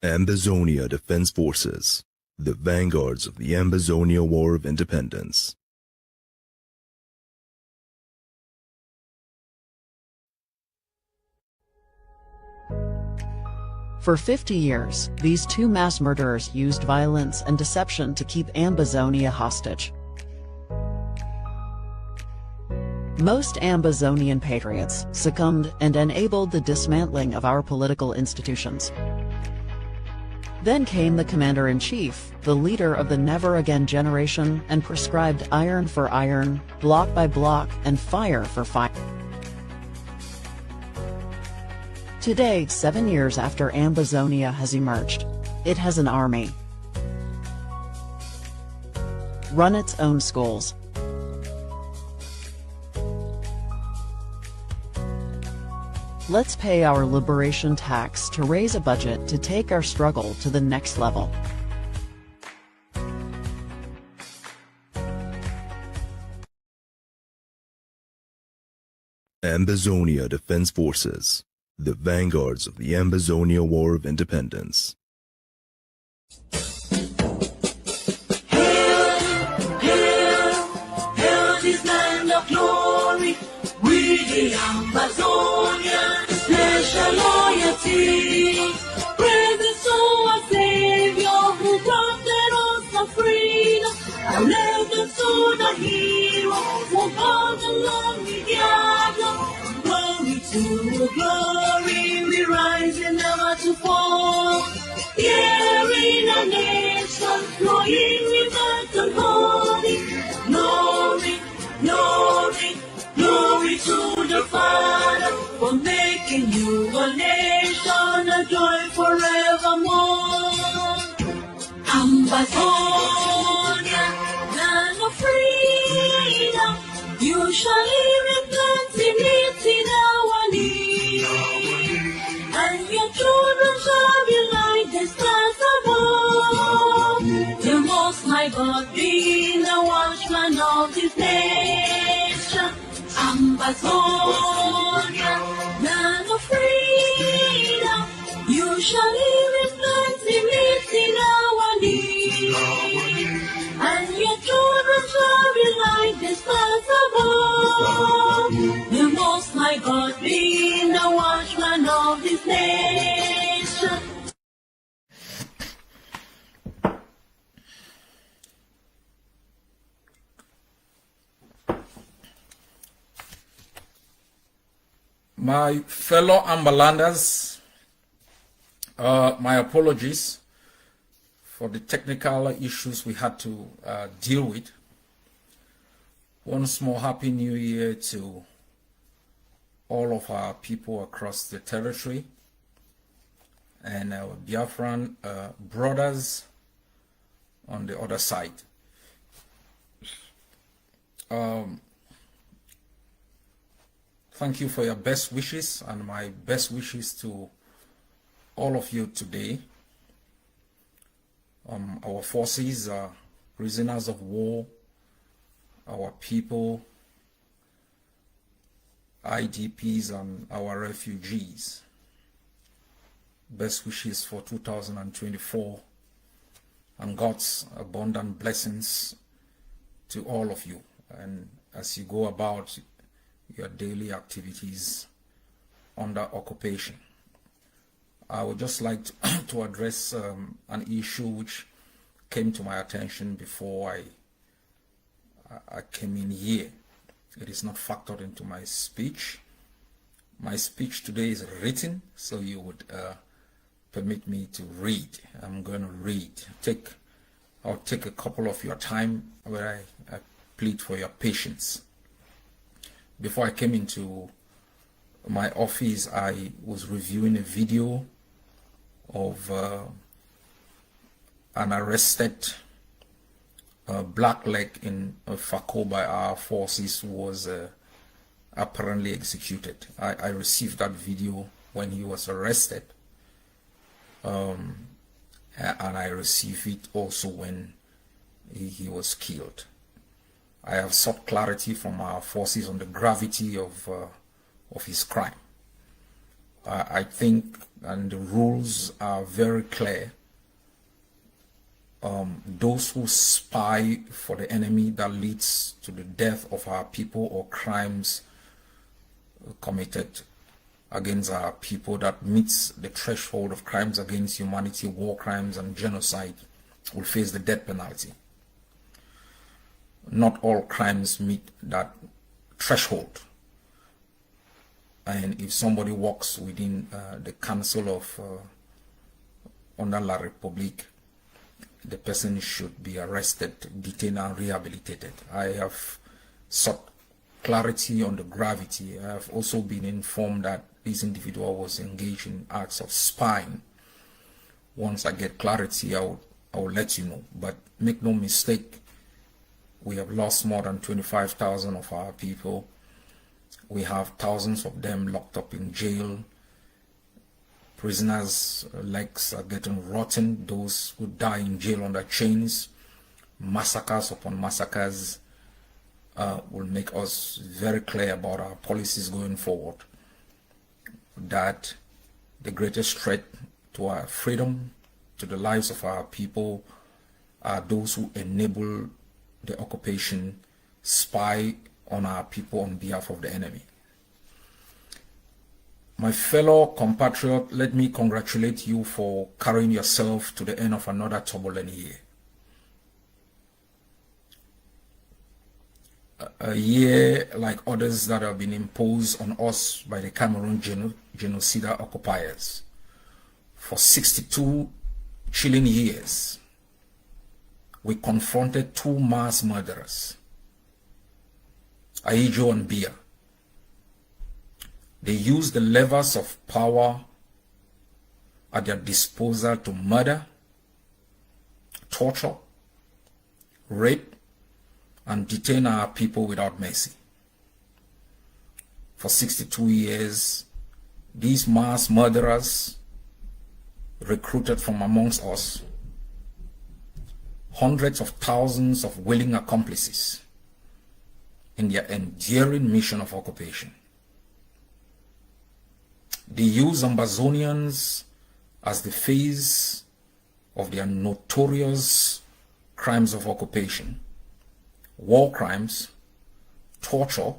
Ambazonia Defense Forces, the vanguards of the Ambazonia War of Independence. For 50 years, these two mass murderers used violence and deception to keep Ambazonia hostage. Most Ambazonian patriots succumbed and enabled the dismantling of our political institutions. Then came the commander-in-chief, the leader of the never-again generation, and prescribed iron for iron, block by block, and fire for fire. Today, 7 years after Ambazonia has emerged, it has an army, run its own schools, let's pay our liberation tax to raise a budget to take our struggle to the next level. Ambazonia Defense Forces, the vanguards of the Ambazonia War of Independence. Hail, hail, hail this land of glory, we the Ambazonians, special loyalty, praise to our Savior who granted us the freedom, and legends to the heroes who fought along the gather. Glory to glory, we rise and never to fall. Here in a nation, flowing rivers and holy. Glory, glory, glory to the Father for making you a nation, a joy forevermore. Ambazonia, land of freedom, you shall live in plenty, meet in our need, and your children shall be like the stars above. The Most High God being the watchman of this nation. Ambazonia, land of freedom, you shall live in plenty, meet in our need, and your children shall be like the stars above. The Most High God being the watchman of this nation. My fellow Ambalanders, my apologies for the technical issues we had to deal with. Once more, Happy New Year to all of our people across the territory and our Biafran brothers on the other side. Thank you for your best wishes, and my best wishes to all of you today. Our forces are prisoners of war, our people, IDPs, and our refugees. Best wishes for 2024 and God's abundant blessings to all of you. And as you go about your daily activities under occupation, I would just like to address an issue which came to my attention before I came in here. It is not factored into my speech. My speech today is written, so you would permit me to read. I'm going to read. I'll take a couple of your time where I plead for your patience. Before I came into my office, I was reviewing a video of an arrested black leg in Fako by our forces who was apparently executed. I received that video when he was arrested, and I received it also when he was killed. I have sought clarity from our forces on the gravity of his crime. I think, and the rules are very clear. Those who spy for the enemy that leads to the death of our people or crimes committed against our people that meets the threshold of crimes against humanity, war crimes, and genocide will face the death penalty. Not all crimes meet that threshold. And if somebody walks within the Council of under La République, the person should be arrested, detained, and rehabilitated. I have sought clarity on the gravity. I have also been informed that this individual was engaged in acts of spying. Once I get clarity, I will let you know. But make no mistake, we have lost more than 25,000 of our people. We have thousands of them locked up in jail. Prisoners' legs are getting rotten. Those who die in jail under chains. Massacres upon massacres will make us very clear about our policies going forward. That the greatest threat to our freedom, to the lives of our people, are those who enable the occupation, spy on our people on behalf of the enemy. My fellow compatriot, let me congratulate you for carrying yourself to the end of another turbulent year. A year like others that have been imposed on us by the Cameroon genocidal occupiers. For 62 chilling years, we confronted two mass murderers, Ahijo and Biya. They used the levers of power at their disposal to murder, torture, rape, and detain our people without mercy. For 62 years, these mass murderers recruited from amongst us hundreds of thousands of willing accomplices in their enduring mission of occupation. They use Ambazonians as the face of their notorious crimes of occupation, war crimes, torture,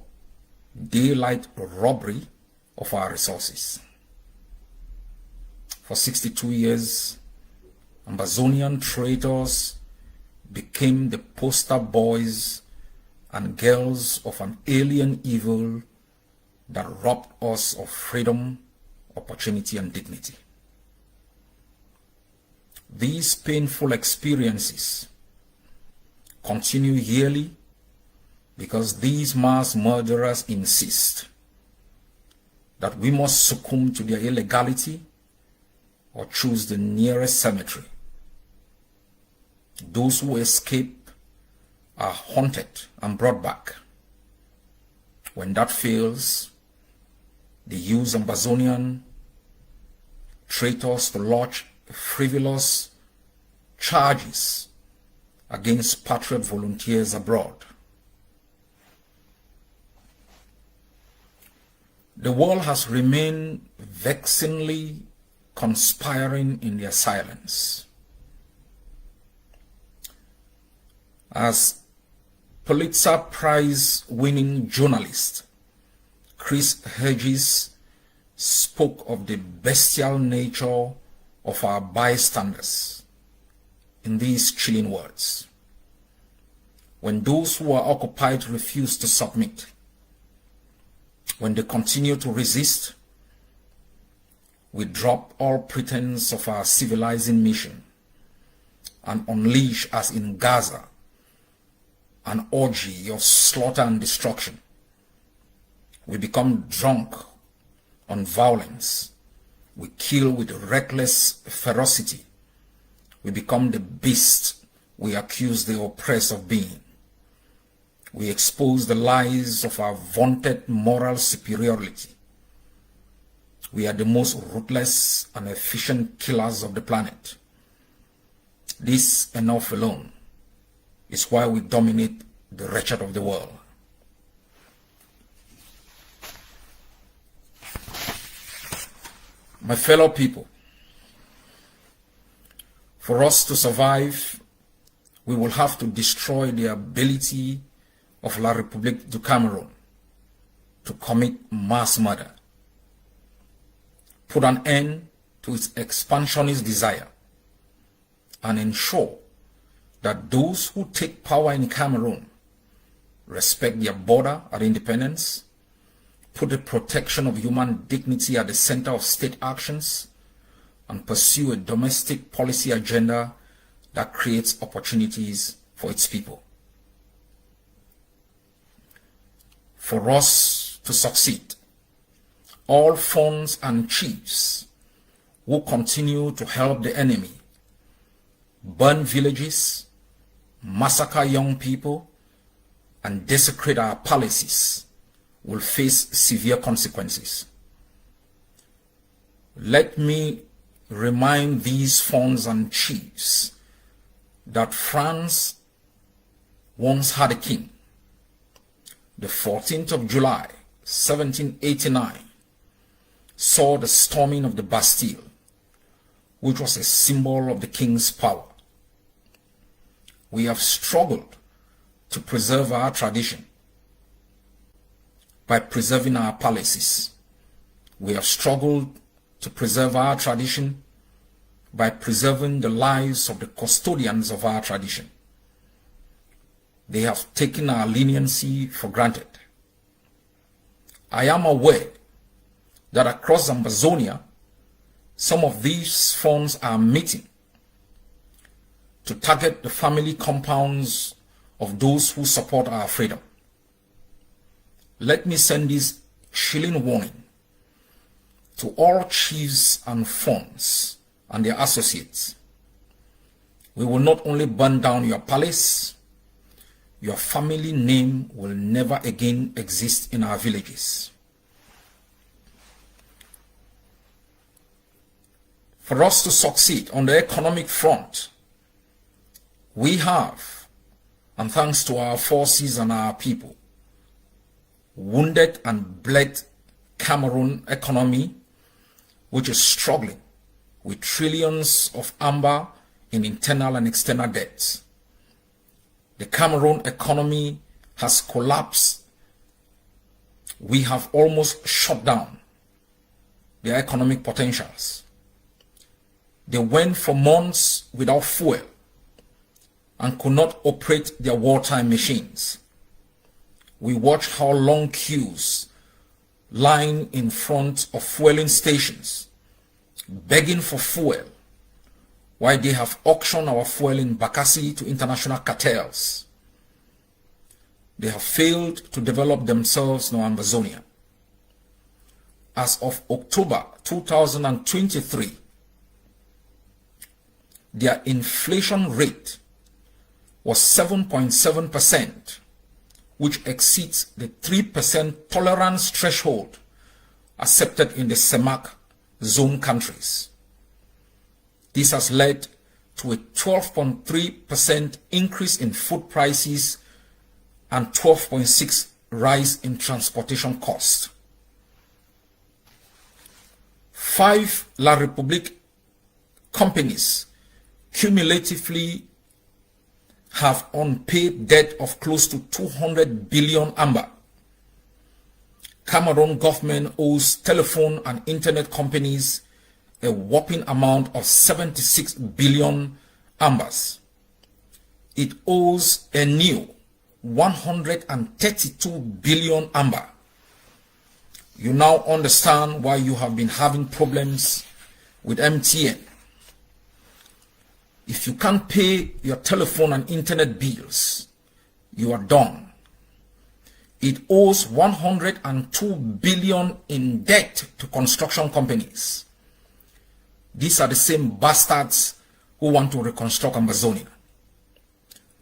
daylight robbery of our resources. For 62 years, Ambazonian traitors became the poster boys and girls of an alien evil that robbed us of freedom, opportunity, and dignity. These painful experiences continue yearly because these mass murderers insist that we must succumb to their illegality or choose the nearest cemetery. Those who escape are hunted and brought back. When that fails, they use Ambazonian traitors to lodge frivolous charges against patriot volunteers abroad. The world has remained vexingly conspiring in their silence. As Pulitzer Prize winning journalist Chris Hedges spoke of the bestial nature of our bystanders in these chilling words: when those who are occupied refuse to submit, when they continue to resist, we drop all pretense of our civilizing mission and unleash, as in Gaza, an orgy of slaughter and destruction. We become drunk on violence. We kill with reckless ferocity. We become the beast we accuse the oppressed of being. We expose the lies of our vaunted moral superiority. We are the most ruthless and efficient killers of the planet. This enough alone is why we dominate the wretched of the world. My fellow people, for us to survive, we will have to destroy the ability of La République du Cameroon to commit mass murder, put an end to its expansionist desire, and ensure that those who take power in Cameroon respect their border and independence, put the protection of human dignity at the center of state actions, and pursue a domestic policy agenda that creates opportunities for its people. For us to succeed, all funds and chiefs who continue to help the enemy burn villages, massacre young people, and desecrate our palaces will face severe consequences. Let me remind these funds and chiefs that France once had a king. The 14th of July, 1789, saw the storming of the Bastille, which was a symbol of the king's power. We have struggled to preserve our tradition by preserving our palaces. We have struggled to preserve our tradition by preserving the lives of the custodians of our tradition. They have taken our leniency for granted. I am aware that across Ambazonia, some of these funds are meeting to target the family compounds of those who support our freedom. Let me send this chilling warning to all chiefs and funds and their associates. We will not only burn down your palace, your family name will never again exist in our villages. For us to succeed on the economic front, we have, and thanks to our forces and our people, wounded and bled Cameroon economy, which is struggling with trillions of amber in internal and external debts. The Cameroon economy has collapsed. We have almost shut down their economic potentials. They went for months without fuel and could not operate their wartime machines. We watched how long queues lying in front of fueling stations, begging for fuel, while they have auctioned our fuel in Bakassi to international cartels. They have failed to develop themselves in Ambazonia. As of October 2023, their inflation rate was 7.7%, which exceeds the 3% tolerance threshold accepted in the CEMAC zone countries. This has led to a 12.3% increase in food prices and 12.6% rise in transportation costs. 5 La République companies cumulatively have unpaid debt of close to 200 billion amber. Cameroon government owes telephone and internet companies a whopping amount of 76 billion ambers. It owes a new 132 billion amber. You now understand why you have been having problems with MTN. If you can't pay your telephone and internet bills, you are done. It owes 102 billion in debt to construction companies. These are the same bastards who want to reconstruct Ambazonia.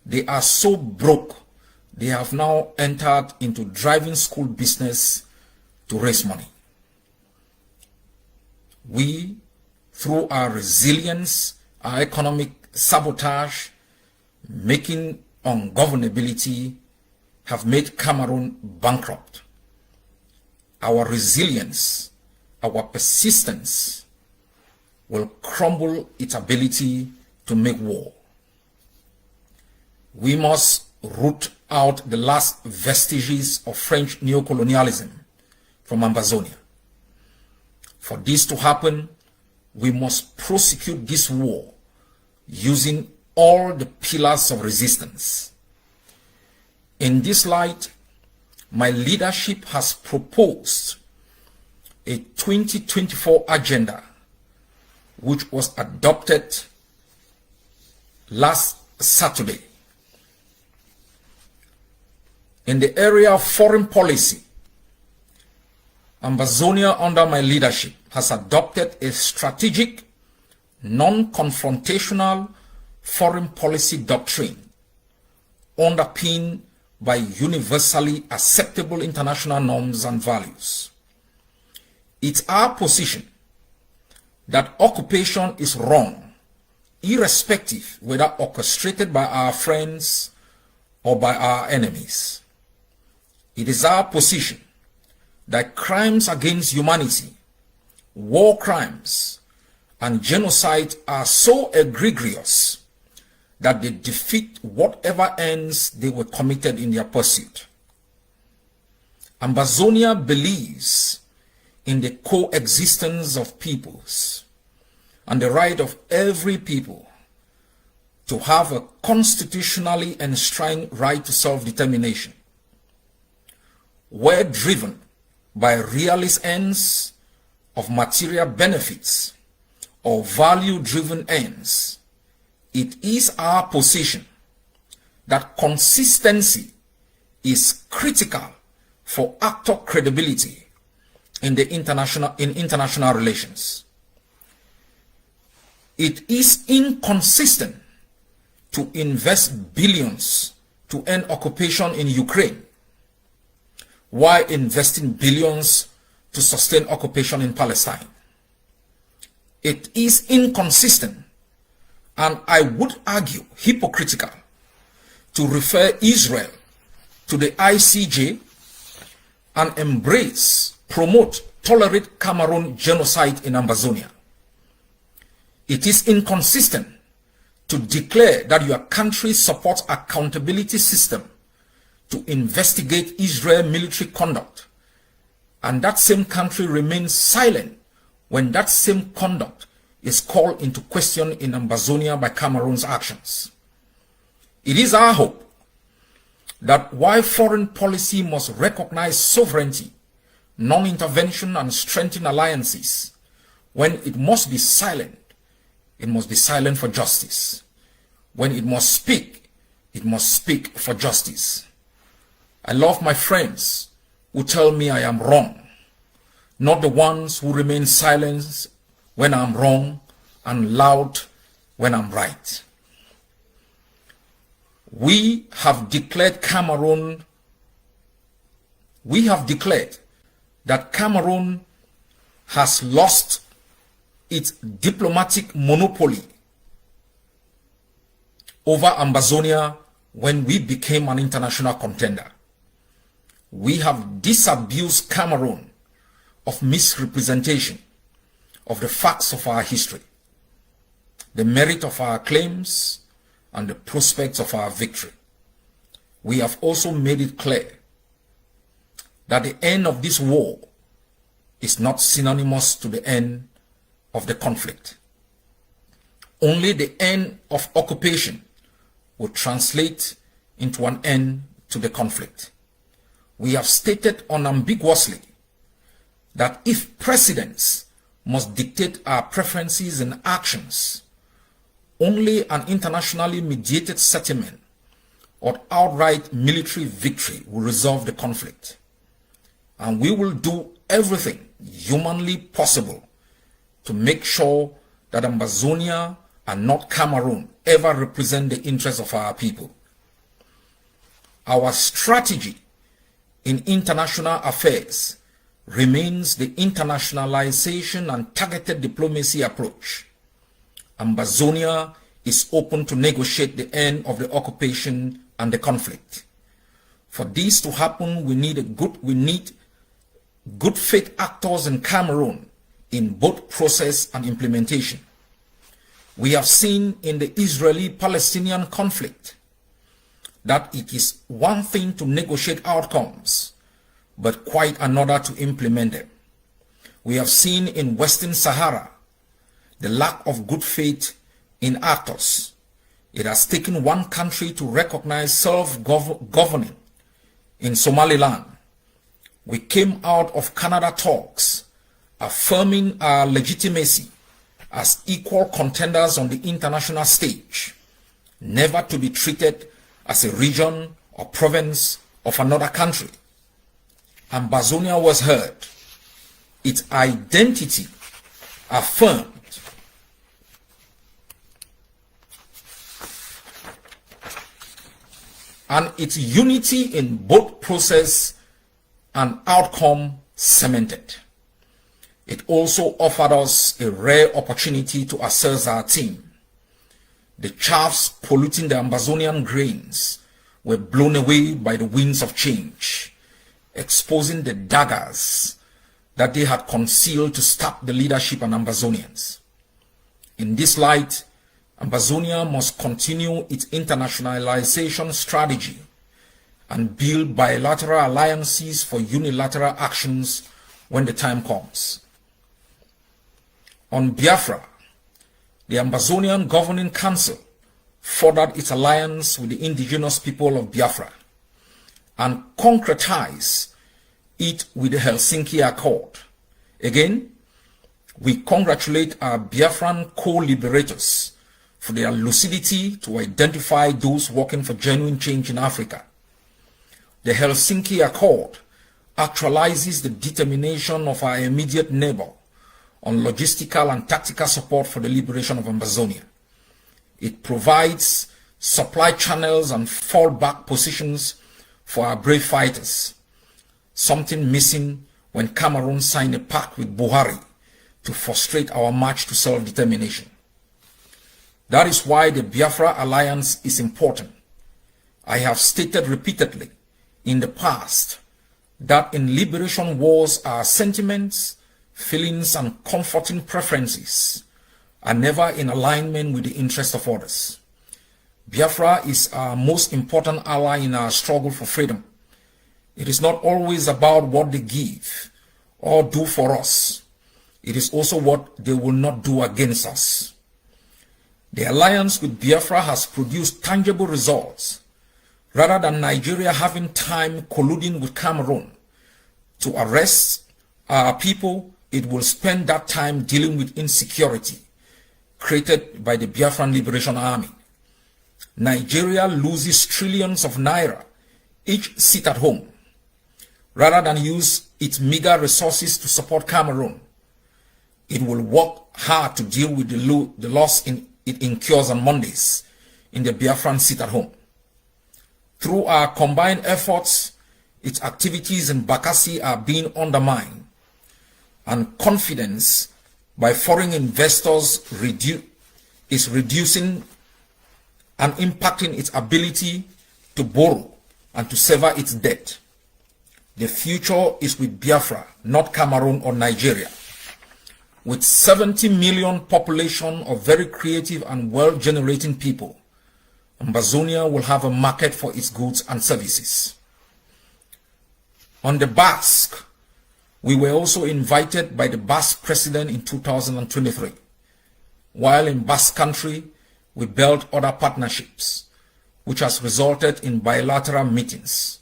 They are so broke, they have now entered into driving school business to raise money. We, through our resilience, our economic sabotage, making ungovernability, have made Cameroon bankrupt. Our resilience, our persistence, will crumble its ability to make war. We must root out the last vestiges of French neocolonialism from Ambazonia. For this to happen, we must prosecute this war using all the pillars of resistance. In this light, my leadership has proposed a 2024 agenda which was adopted last Saturday. In the area of foreign policy, Ambazonia under my leadership has adopted a strategic, non-confrontational foreign policy doctrine underpinned by universally acceptable international norms and values. It's our position that occupation is wrong, irrespective whether orchestrated by our friends or by our enemies. It is our position that crimes against humanity, war crimes, and genocide are so egregious that they defeat whatever ends they were committed in their pursuit. Ambazonia believes in the coexistence of peoples and the right of every people to have a constitutionally enshrined right to self-determination. Where driven by realist ends of material benefits or value-driven ends, it is our position that consistency is critical for actor credibility in international relations. It is inconsistent to invest billions to end occupation in Ukraine while investing billions to sustain occupation in Palestine. It is inconsistent, and I would argue hypocritical, to refer Israel to the ICJ and embrace, promote, tolerate Cameroon genocide in Ambazonia. It is inconsistent to declare that your country supports accountability system to investigate Israel military conduct, and that same country remains silent when that same conduct is called into question in Ambazonia by Cameroon's actions. It is our hope that while foreign policy must recognize sovereignty, non-intervention, and strengthen alliances, when it must be silent for justice. When it must speak for justice. I love my friends who tell me I am wrong, not the ones who remain silent when I'm wrong and loud when I'm right. We have declared that Cameroon has lost its diplomatic monopoly over Ambazonia when we became an international contender. We have disabused Cameroon of misrepresentation of the facts of our history, the merit of our claims, and the prospects of our victory. We have also made it clear that the end of this war is not synonymous to the end of the conflict. Only the end of occupation will translate into an end to the conflict. We have stated unambiguously that if presidents must dictate our preferences and actions, only an internationally mediated settlement or outright military victory will resolve the conflict. And we will do everything humanly possible to make sure that Ambazonia and not Cameroon ever represent the interests of our people. Our strategy in international affairs remains the internationalization and targeted diplomacy approach. Ambazonia is open to negotiate the end of the occupation and the conflict. For this to happen, we need good faith actors in Cameroon in both process and implementation. We have seen in the Israeli-Palestinian conflict that it is one thing to negotiate outcomes, but quite another to implement them. We have seen in Western Sahara the lack of good faith in actors. It has taken one country to recognize self-governing in Somaliland. We came out of Canada talks affirming our legitimacy as equal contenders on the international stage, never to be treated as a region or province of another country. Ambazonia was heard, its identity affirmed, and its unity in both process and outcome cemented. It also offered us a rare opportunity to assess our team. The chaffs polluting the Ambazonian grains were blown away by the winds of change, exposing the daggers that they had concealed to stab the leadership and Ambazonians. In this light, Ambazonia must continue its internationalization strategy and build bilateral alliances for unilateral actions when the time comes. On Biafra, the Ambazonian Governing Council furthered its alliance with the indigenous people of Biafra and concretized it with the Helsinki Accord. Again, we congratulate our Biafran co-liberators for their lucidity to identify those working for genuine change in Africa. The Helsinki Accord actualizes the determination of our immediate neighbor on logistical and tactical support for the liberation of Ambazonia. It provides supply channels and fallback positions for our brave fighters, something missing when Cameroon signed a pact with Buhari to frustrate our march to self-determination. That is why the Biafra alliance is important. I have stated repeatedly in the past that in liberation wars our sentiments, feelings, and comforting preferences are never in alignment with the interests of others. Biafra is our most important ally in our struggle for freedom. It is not always about what they give or do for us. It is also what they will not do against us. The alliance with Biafra has produced tangible results. Rather than Nigeria having time colluding with Cameroon to arrest our people, it will spend that time dealing with insecurity created by the Biafran Liberation Army. Nigeria loses trillions of naira each sit at home. Rather than use its meager resources to support Cameroon, it will work hard to deal with the loss it incurs on Mondays in the Biafran sit at home. Through our combined efforts, its activities in Bakassi are being undermined, and confidence by foreign investors is reducing and impacting its ability to borrow and to sever its debt. The future is with Biafra, not Cameroon or Nigeria. With 70 million population of very creative and well-generating people, Ambazonia will have a market for its goods and services. On the Basque, we were also invited by the Basque president in 2023. While in Basque country, we built other partnerships, which has resulted in bilateral meetings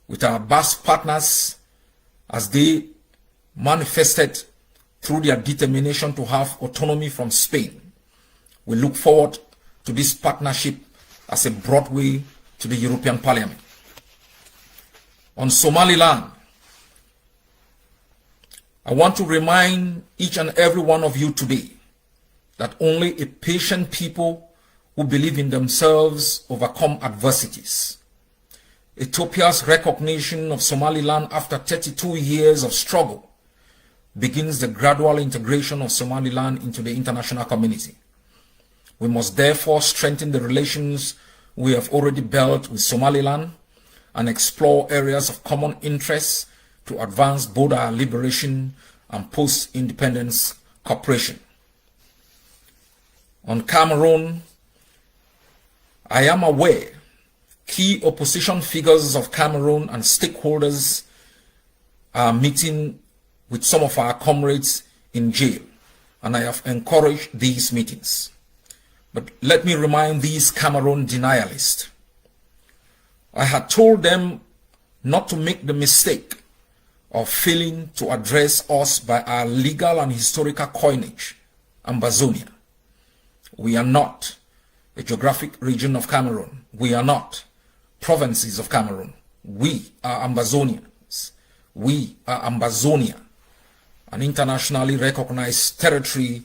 with our Basque partners as they manifested through their determination to have autonomy from Spain. We look forward to this partnership as a broad way to the European Parliament. On Somaliland, I want to remind each and every one of you today that only a patient people who believe in themselves overcome adversities. Ethiopia's recognition of Somaliland after 32 years of struggle begins the gradual integration of Somaliland into the international community. We must therefore strengthen the relations we have already built with Somaliland and explore areas of common interest to advance both our liberation and post-independence cooperation. On Cameroon, I am aware key opposition figures of Cameroon and stakeholders are meeting with some of our comrades in jail, and I have encouraged these meetings. But let me remind these Cameroon denialists, I had told them not to make the mistake of failing to address us by our legal and historical coinage, Ambazonia. We are not a geographic region of Cameroon. We are not provinces of Cameroon. We are Ambazonians. We are Ambazonia, an internationally recognized territory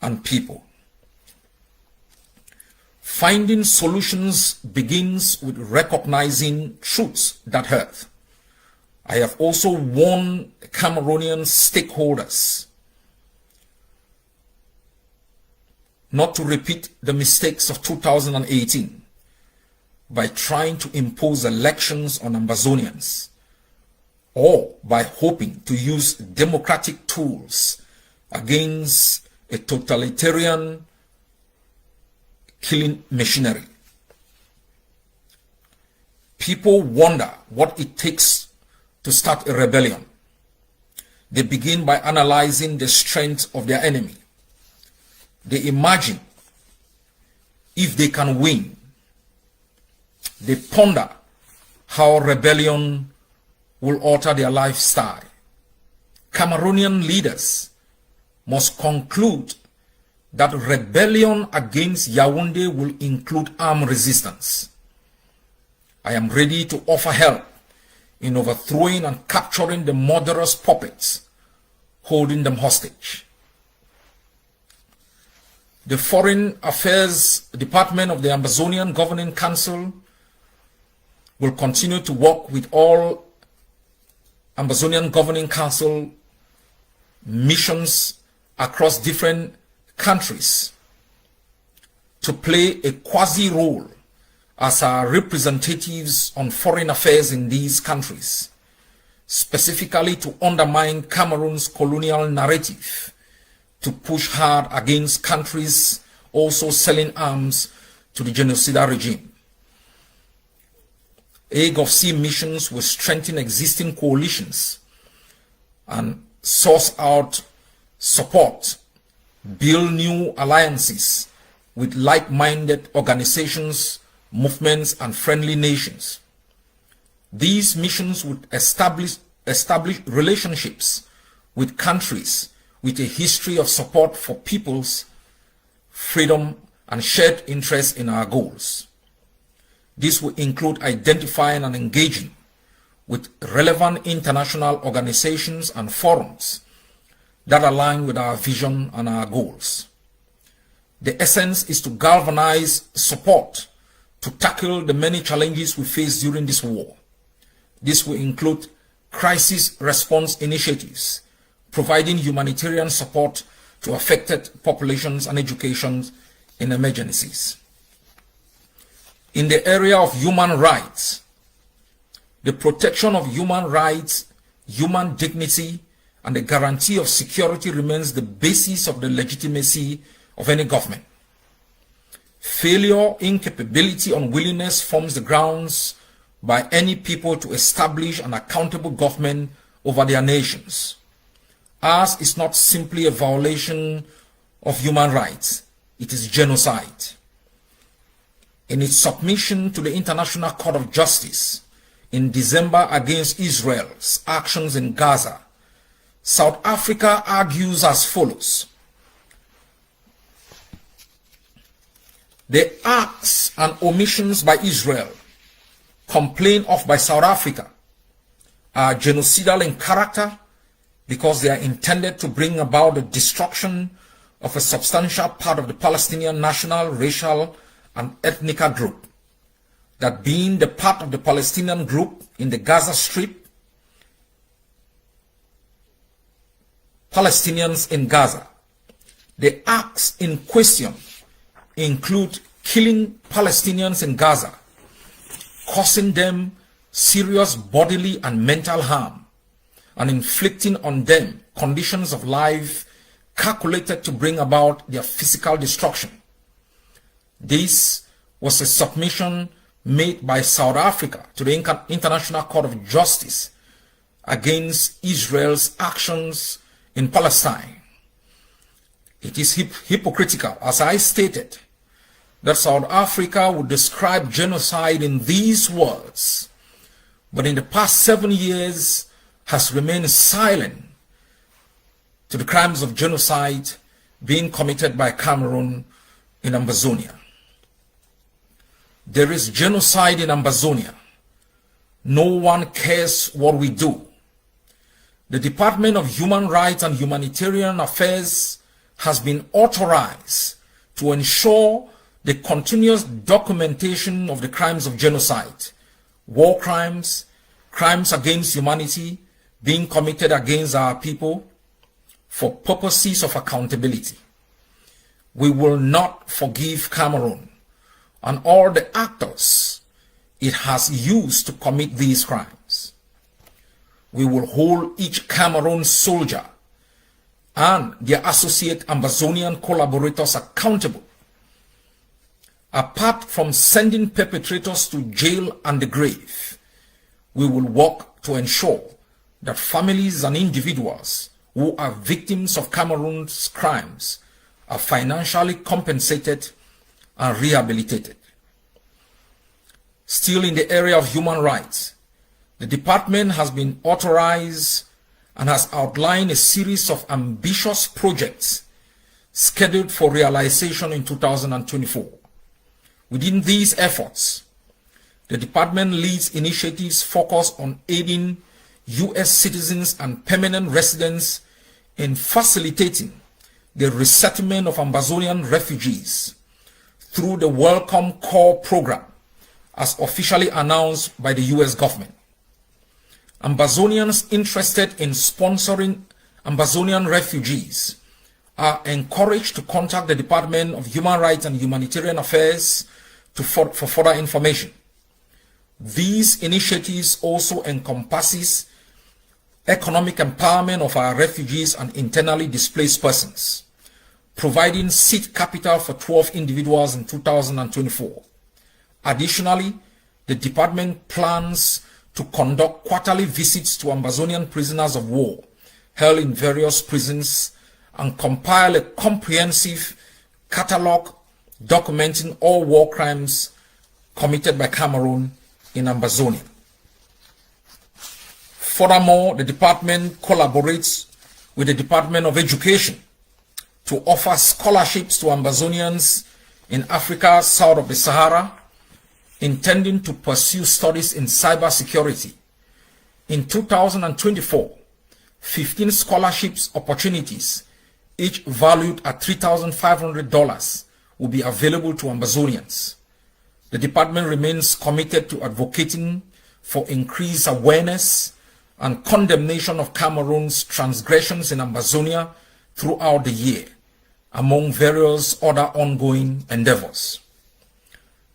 and people. Finding solutions begins with recognizing truths that hurt. I have also warned Cameroonian stakeholders not to repeat the mistakes of 2018 by trying to impose elections on Ambazonians, or by hoping to use democratic tools against a totalitarian killing machinery. People wonder what it takes to start a rebellion. They begin by analyzing the strength of their enemy. They imagine if they can win. They ponder how rebellion will alter their lifestyle. Cameroonian leaders must conclude that rebellion against Yaoundé will include armed resistance. I am ready to offer help in overthrowing and capturing the murderous puppets holding them hostage. The Foreign Affairs Department of the Ambazonian Governing Council will continue to work with all Ambazonian Governing Council missions across different countries to play a quasi-role as our representatives on foreign affairs in these countries, specifically to undermine Cameroon's colonial narrative, to push hard against countries also selling arms to the genocidal regime. A-GovC missions will strengthen existing coalitions and source out support, build new alliances with like-minded organizations, movements, and friendly nations. These missions would establish relationships with countries with a history of support for people's freedom and shared interest in our goals. This will include identifying and engaging with relevant international organizations and forums that align with our vision and our goals. The essence is to galvanize support to tackle the many challenges we face during this war. This will include crisis response initiatives, providing humanitarian support to affected populations and education in emergencies. In the area of human rights, the protection of human rights, human dignity, and the guarantee of security remains the basis of the legitimacy of any government. Failure, incapability, unwillingness forms the grounds by any people to establish an accountable government over their nations. Ours is not simply a violation of human rights, it is genocide. In its submission to the International Court of Justice in December against Israel's actions in Gaza, South Africa argues as follows: the acts and omissions by Israel complained of by South Africa are genocidal in character because they are intended to bring about the destruction of a substantial part of the Palestinian national, racial, and ethnic group, that being the part of the Palestinian group in the Gaza Strip, Palestinians in Gaza. The acts in question include killing Palestinians in Gaza, causing them serious bodily and mental harm, and inflicting on them conditions of life calculated to bring about their physical destruction. This was a submission made by South Africa to the International Court of Justice against Israel's actions in Palestine. It is hypocritical, as I stated, that South Africa would describe genocide in these words, but in the past 7 years has remained silent to the crimes of genocide being committed by Cameroon in Ambazonia. There is genocide in Ambazonia. No one cares what we do. The Department of Human Rights and Humanitarian Affairs has been authorized to ensure the continuous documentation of the crimes of genocide, war crimes, crimes against humanity being committed against our people for purposes of accountability. We will not forgive Cameroon and all the actors it has used to commit these crimes. We will hold each Cameroon soldier and their associate Ambazonian collaborators accountable. Apart from sending perpetrators to jail and the grave, we will work to ensure that families and individuals who are victims of Cameroon's crimes are financially compensated and rehabilitated. Still in the area of human rights, the department has been authorized and has outlined a series of ambitious projects scheduled for realization in 2024. Within these efforts, the department leads initiatives focused on aiding U.S. citizens and permanent residents in facilitating the resettlement of Ambazonian refugees through the Welcome Call program, as officially announced by the U.S. government. Ambazonians interested in sponsoring Ambazonian refugees are encouraged to contact the Department of Human Rights and Humanitarian Affairs for further information. These initiatives also encompasses economic empowerment of our refugees and internally displaced persons, providing seed capital for 12 individuals in 2024. Additionally, the department plans to conduct quarterly visits to Ambazonian prisoners of war held in various prisons and compile a comprehensive catalog documenting all war crimes committed by Cameroon in Ambazonia. Furthermore, the department collaborates with the Department of Education to offer scholarships to Ambazonians in Africa south of the Sahara, intending to pursue studies in cybersecurity. In 2024, 15 scholarships opportunities, each valued at $3,500, will be available to Ambazonians. The department remains committed to advocating for increased awareness and condemnation of Cameroon's transgressions in Ambazonia throughout the year, among various other ongoing endeavors.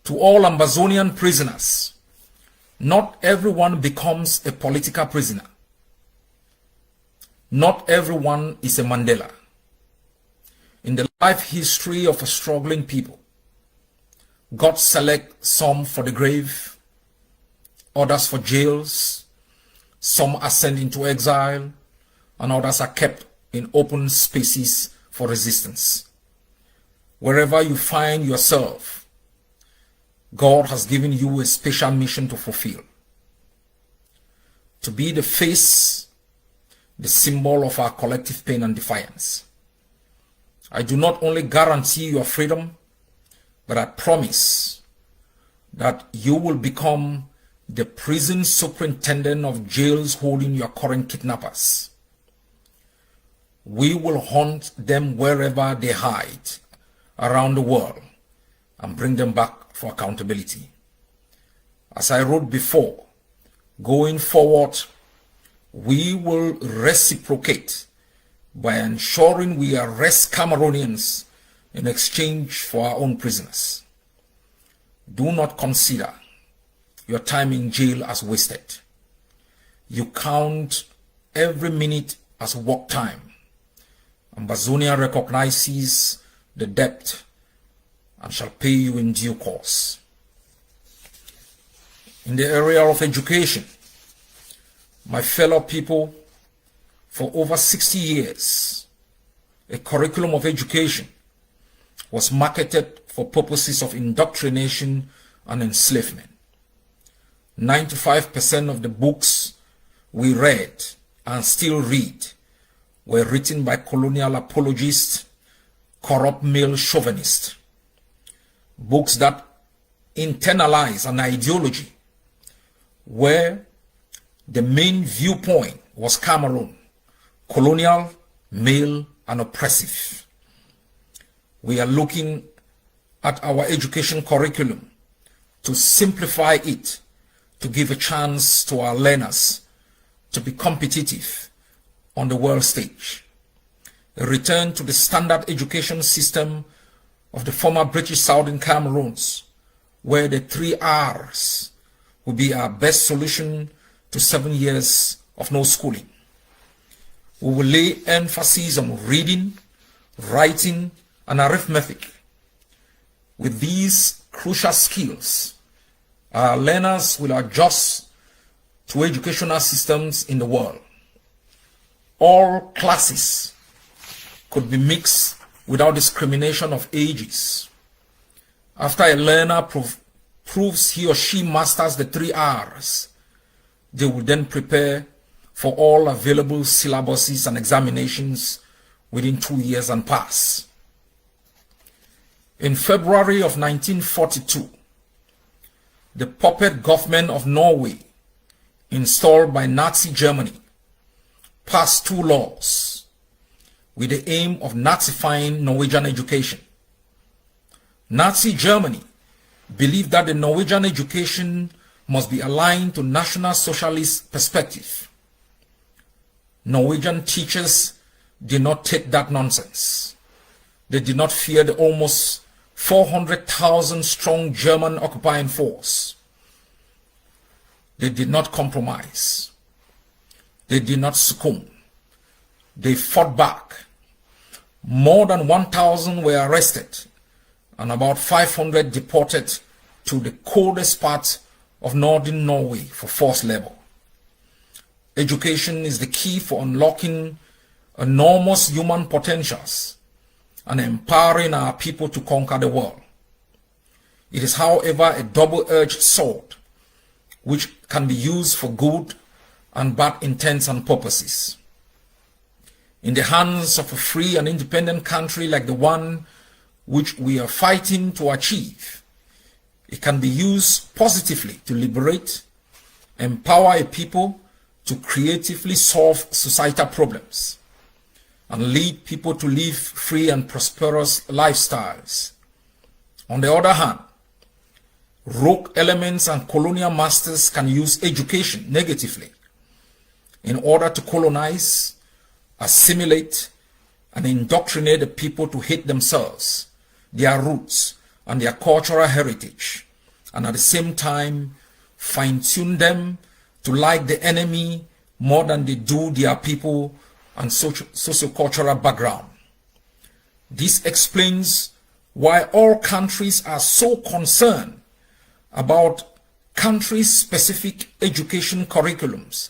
To all Ambazonian prisoners, not everyone becomes a political prisoner. Not everyone is a Mandela. In the life history of a struggling people, God selects some for the grave, others for jails, some are sent into exile, and others are kept in open spaces for resistance. Wherever you find yourself, God has given you a special mission to fulfill. To be the face, the symbol of our collective pain and defiance. I do not only guarantee your freedom, but I promise that you will become the prison superintendent of jails holding your current kidnappers. We will hunt them wherever they hide around the world and bring them back for accountability. As I wrote before, going forward, we will reciprocate by ensuring we arrest Cameroonians in exchange for our own prisoners. Do not consider your time in jail as wasted. You count every minute as work time. Ambazonia recognizes the debt and shall pay you in due course. In the area of education, my fellow people, for over 60 years, a curriculum of education was marketed for purposes of indoctrination and enslavement. 95% of the books we read and still read were written by colonial apologists, corrupt male chauvinists. Books that internalize an ideology where the main viewpoint was Cameroon, colonial, male, and oppressive. We are looking at our education curriculum to simplify it, to give a chance to our learners to be competitive on the world stage. A return to the standard education system of the former British Southern Cameroons, where the 3 R's will be our best solution to 7 years of no schooling. We will lay emphasis on reading, writing, and arithmetic. With these crucial skills, our learners will adjust to educational systems in the world. All classes could be mixed without discrimination of ages. After a learner proves he or she masters the 3 R's, they will then prepare for all available syllabuses and examinations within 2 years and pass. In February of 1942, the puppet government of Norway, installed by Nazi Germany, passed 2 laws with the aim of Nazifying Norwegian education. Nazi Germany believed that the Norwegian education must be aligned to National Socialist perspective. Norwegian teachers did not take that nonsense. They did not fear the almost 400,000 strong German occupying force. They did not compromise. They did not succumb. They fought back. More than 1,000 were arrested and about 500 deported to the coldest part of northern Norway for forced labor. Education is the key for unlocking enormous human potentials and empowering our people to conquer the world. It is, however, a double-edged sword which can be used for good and bad intents and purposes. In the hands of a free and independent country like the one which we are fighting to achieve, it can be used positively to liberate, empower a people to creatively solve societal problems, and lead people to live free and prosperous lifestyles. On the other hand, rogue elements and colonial masters can use education negatively in order to colonize, assimilate, and indoctrinate the people to hate themselves, their roots, and their cultural heritage, and at the same time fine-tune them to like the enemy more than they do their people and socio-cultural background. This explains why all countries are so concerned about country-specific education curriculums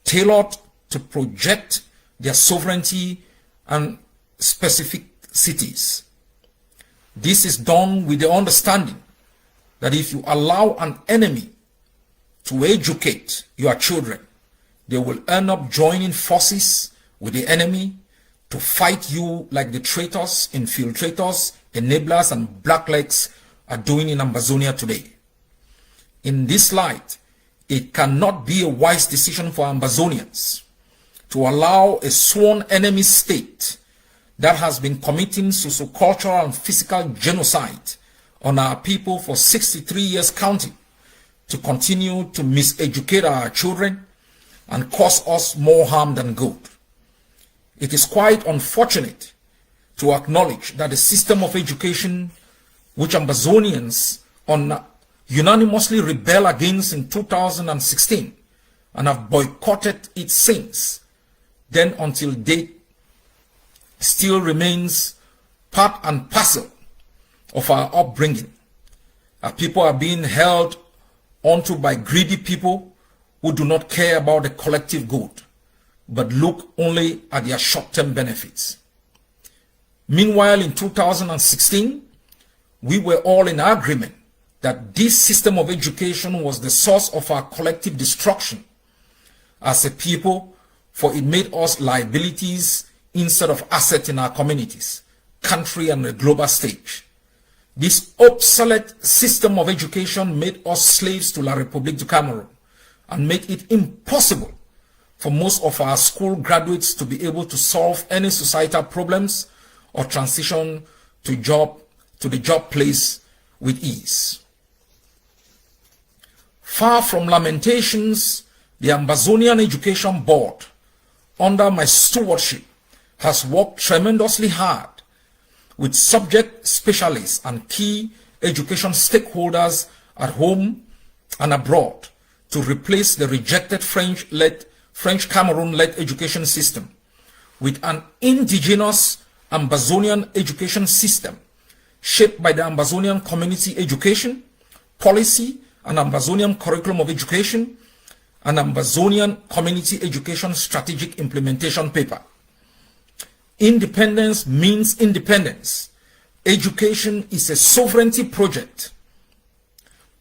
tailored to project their sovereignty and specificities. This is done with the understanding that if you allow an enemy to educate your children, they will end up joining forces with the enemy to fight you like the traitors, infiltrators, enablers, and blacklegs are doing in Ambazonia today. In this light, it cannot be a wise decision for Ambazonians to allow a sworn enemy state that has been committing socio-cultural and physical genocide on our people for 63 years counting to continue to miseducate our children and cause us more harm than good. It is quite unfortunate to acknowledge that the system of education which Ambazonians unanimously rebelled against in 2016 and have boycotted it since then until date still remains part and parcel of our upbringing. Our people are being held onto by greedy people who do not care about the collective good, but look only at their short-term benefits. Meanwhile, in 2016, we were all in agreement that this system of education was the source of our collective destruction as a people, for it made us liabilities instead of assets in our communities, country, and the global stage. This obsolete system of education made us slaves to La République du Cameroon and made it impossible for most of our school graduates to be able to solve any societal problems or transition to the job place with ease. Far from lamentations, the Ambazonian Education Board, under my stewardship, has worked tremendously hard with subject specialists and key education stakeholders at home and abroad to replace the rejected French Cameroon-led education system with an indigenous Ambazonian education system shaped by the Ambazonian community education policy and Ambazonian curriculum of education and Ambazonian community education strategic implementation paper. Independence means independence. Education is a sovereignty project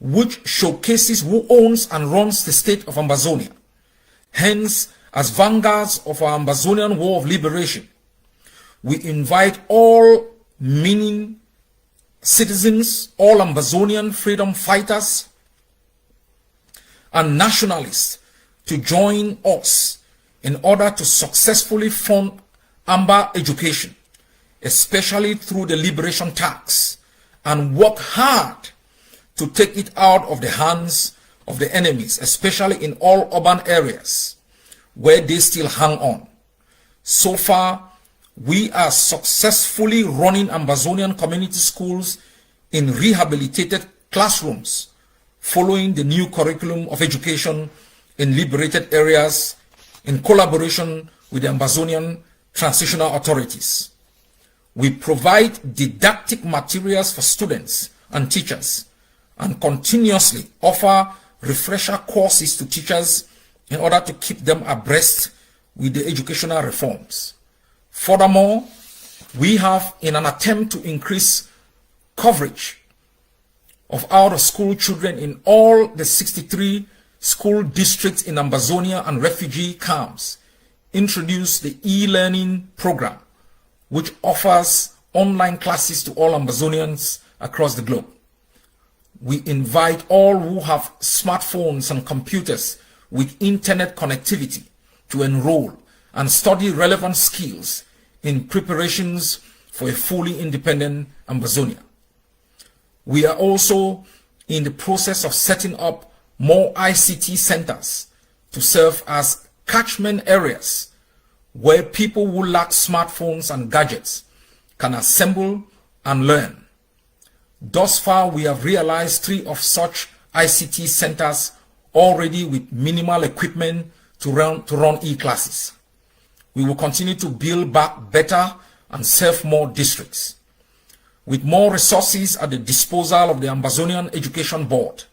which showcases who owns and runs the state of Ambazonia. Hence, as vanguards of our Ambazonian War of Liberation, we invite all meaning citizens, all Ambazonian freedom fighters and nationalists to join us in order to successfully fund Amba education, especially through the liberation tax, and work hard to take it out of the hands of the enemies, especially in all urban areas where they still hang on. So far, we are successfully running Ambazonian community schools in rehabilitated classrooms, following the new curriculum of education in liberated areas in collaboration with the Ambazonian transitional authorities. We provide didactic materials for students and teachers and continuously offer refresher courses to teachers in order to keep them abreast with the educational reforms. Furthermore, we have, in an attempt to increase coverage of out-of-school children in all the 63 school districts in Ambazonia and refugee camps, introduced the e-learning program, which offers online classes to all Ambazonians across the globe. We invite all who have smartphones and computers with internet connectivity to enroll and study relevant skills in preparations for a fully independent Ambazonia. We are also in the process of setting up more ICT centers to serve as catchment areas where people who lack smartphones and gadgets can assemble and learn. Thus far, we have realized 3 of such ICT centers already with minimal equipment to run e-classes. We will continue to build back better and serve more districts. With more resources at the disposal of the Ambazonian Education Board,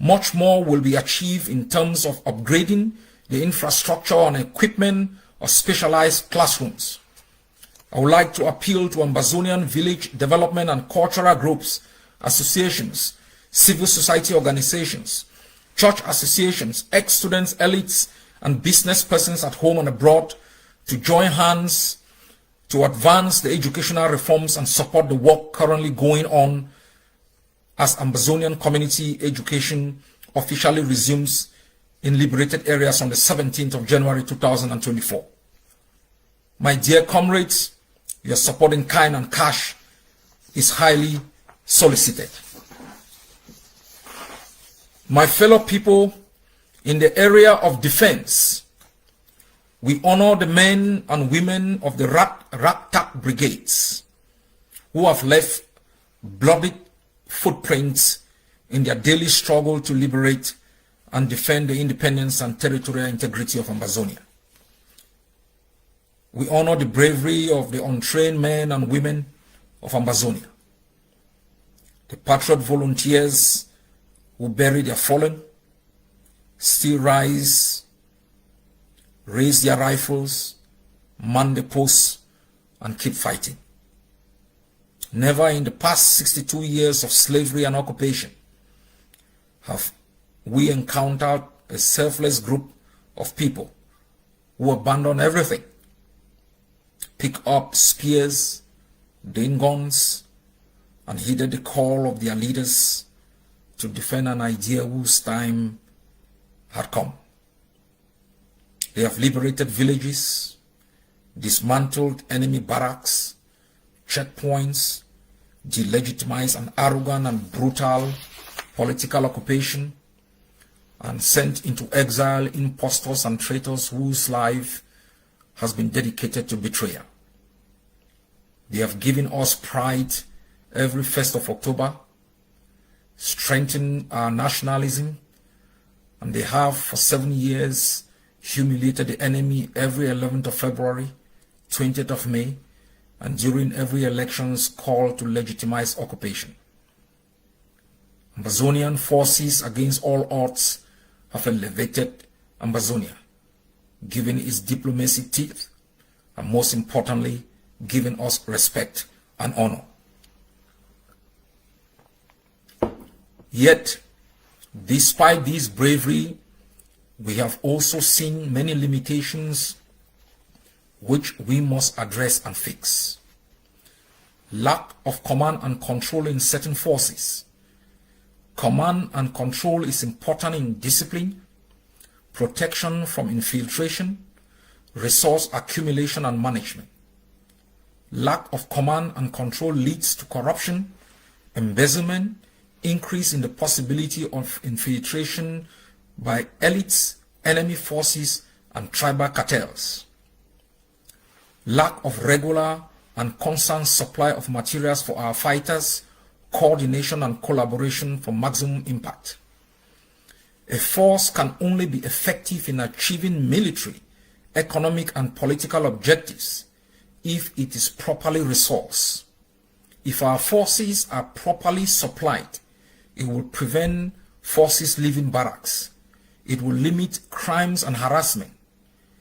much more will be achieved in terms of upgrading the infrastructure and equipment of specialized classrooms. I would like to appeal to Ambazonian village development and cultural groups, associations, civil society organizations, church associations, ex-students, elites, and business persons at home and abroad to join hands to advance the educational reforms and support the work currently going on as Ambazonian community education officially resumes in liberated areas on the 17th of January 2024. My dear comrades, your support in kind and cash is highly solicited. My fellow people, in the area of defense, we honor the men and women of the Rat brigades who have left bloody footprints in their daily struggle to liberate and defend the independence and territorial integrity of Ambazonia. We honor the bravery of the untrained men and women of Ambazonia, the patriot volunteers who bury their fallen, still raise their rifles, man the posts, and keep fighting. Never in the past 62 years of slavery and occupation have we encountered a selfless group of people who abandon everything, pick up spears, then guns, and heeded the call of their leaders to defend an idea whose time had come. They have liberated villages, dismantled enemy barracks, checkpoints, delegitimized an arrogant and brutal political occupation, and sent into exile impostors and traitors whose life has been dedicated to betrayal. They have given us pride every 1st of October, strengthened our nationalism, and they have for 7 years humiliated the enemy every 11th of February, 20th of May, and during every election's call to legitimize occupation. Ambazonian forces against all odds have elevated Ambazonia, given its diplomacy teeth, and most importantly, given us respect and honor. Yet, despite this bravery, we have also seen many limitations which we must address and fix. Lack of command and control in certain forces. Command and control is important in discipline, protection from infiltration, resource accumulation and management. Lack of command and control leads to corruption, embezzlement, increase in the possibility of infiltration by elites, enemy forces, and tribal cartels. Lack of regular and constant supply of materials for our fighters, coordination and collaboration for maximum impact. A force can only be effective in achieving military, economic, and political objectives if it is properly resourced. If our forces are properly supplied, it will prevent forces leaving barracks. It will limit crimes and harassment.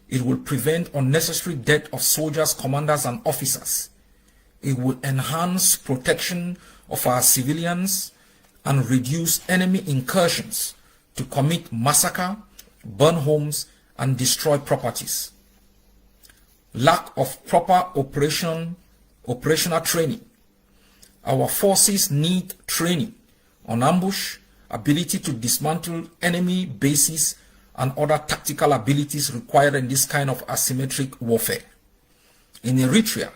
It will prevent unnecessary death of soldiers, commanders, and officers. It will enhance protection of our civilians and reduce enemy incursions to commit massacre, burn homes, and destroy properties. Lack of proper operational training. Our forces need training on ambush, ability to dismantle enemy bases, and other tactical abilities required in this kind of asymmetric warfare. In Eritrea,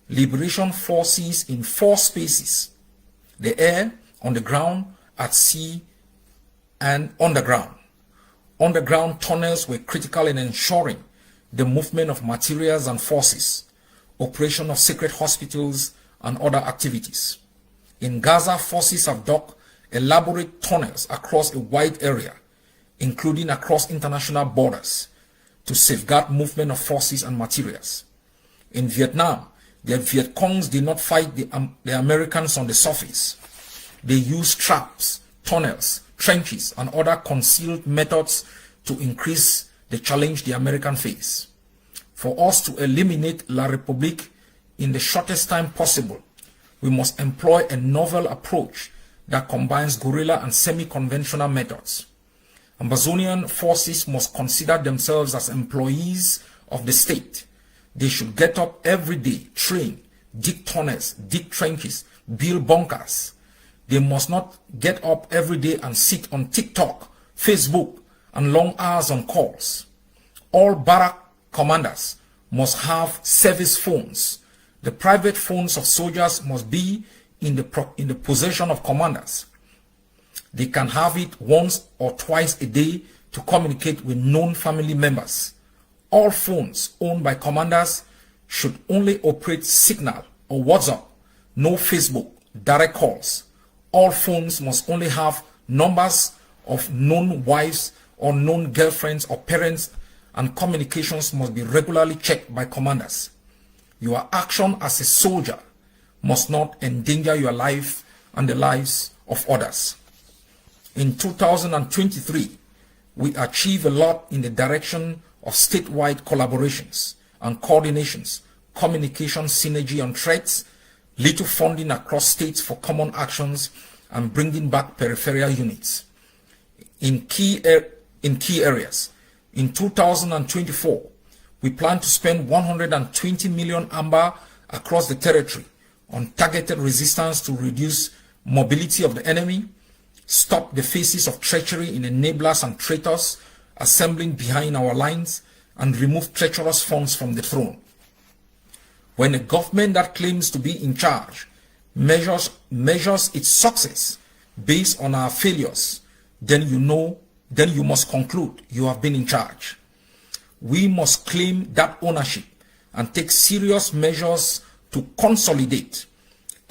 liberation forces in 4 spaces: the air, on the ground, at sea, and underground. Underground tunnels were critical in ensuring the movement of materials and forces, operation of secret hospitals, and other activities. In Gaza, forces have dug elaborate tunnels across a wide area, including across international borders, to safeguard movement of forces and materials. In Vietnam, the Viet Congs did not fight the Americans on the surface. They used traps, tunnels, trenches, and other concealed methods to increase the challenge the Americans face. For us to eliminate La République in the shortest time possible, we must employ a novel approach that combines guerrilla and semi-conventional methods. Ambazonian forces must consider themselves as employees of the state. They should get up every day, train, dig tunnels, dig trenches, build bunkers. They must not get up every day and sit on TikTok, Facebook, and long hours on calls. All barrack commanders must have service phones. The private phones of soldiers must be in the possession of commanders. They can have it once or twice a day to communicate with known family members. All phones owned by commanders should only operate Signal or WhatsApp, no Facebook, direct calls. All phones must only have numbers of known wives unknown girlfriends or parents, and communications must be regularly checked by commanders. Your action as a soldier must not endanger your life and the lives of others. In 2023, we achieved a lot in the direction of statewide collaborations and coordinations, communication synergy on threats, little funding across states for common actions, and bringing back peripheral units. In key areas, in 2024, we plan to spend 120 million AMBA across the territory on targeted resistance to reduce mobility of the enemy, stop the faces of treachery in enablers and traitors assembling behind our lines, and remove treacherous funds from the throne. When a government that claims to be in charge measures its success based on our failures, then you must conclude you have been in charge. We must claim that ownership and take serious measures to consolidate,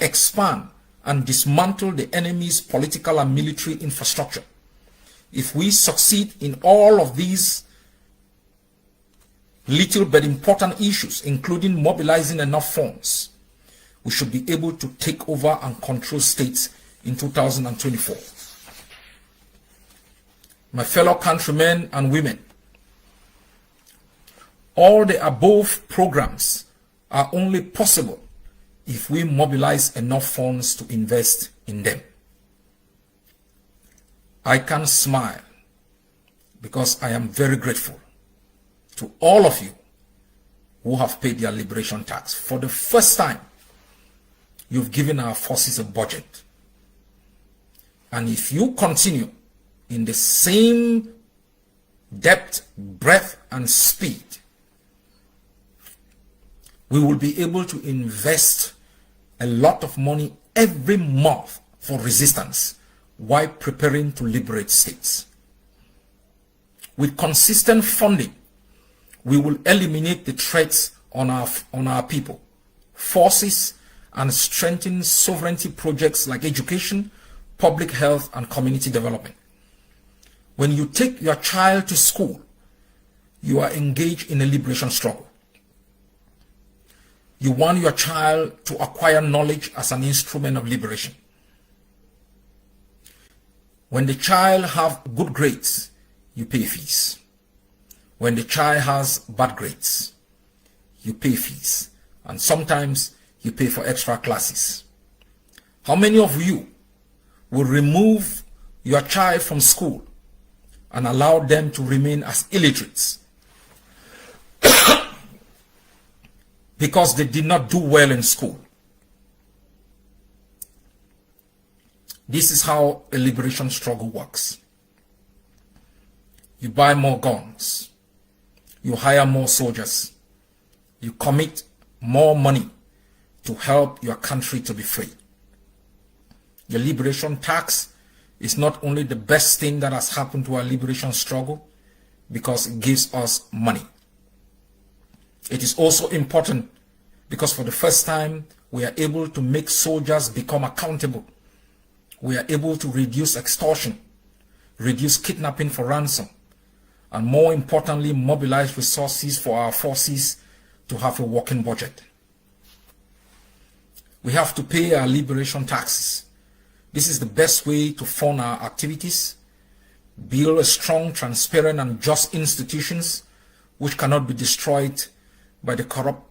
expand, and dismantle the enemy's political and military infrastructure. If we succeed in all of these little but important issues, including mobilizing enough funds, we should be able to take over and control states in 2024. My fellow countrymen and women, all the above programs are only possible if we mobilize enough funds to invest in them. I can smile because I am very grateful to all of you who have paid their liberation tax. For the first time, you've given our forces a budget. And if you continue in the same depth, breadth, and speed, we will be able to invest a lot of money every month for resistance while preparing to liberate states. With consistent funding, we will eliminate the threats on our people, forces, and strengthen sovereignty projects like education, public health, and community development. When you take your child to school, you are engaged in a liberation struggle. You want your child to acquire knowledge as an instrument of liberation. When the child has good grades, you pay fees. When the child has bad grades, you pay fees. And sometimes you pay for extra classes. How many of you will remove your child from school and allow them to remain as illiterates because they did not do well in school? This is how a liberation struggle works. You buy more guns. You hire more soldiers. You commit more money to help your country to be free. The liberation tax is not only the best thing that has happened to our liberation struggle because it gives us money. It is also important because for the first time we are able to make soldiers become accountable. We are able to reduce extortion, reduce kidnapping for ransom, and more importantly, mobilize resources for our forces to have a working budget. We have to pay our liberation taxes. This is the best way to fund our activities, build a strong, transparent, and just institutions which cannot be destroyed by the corrupt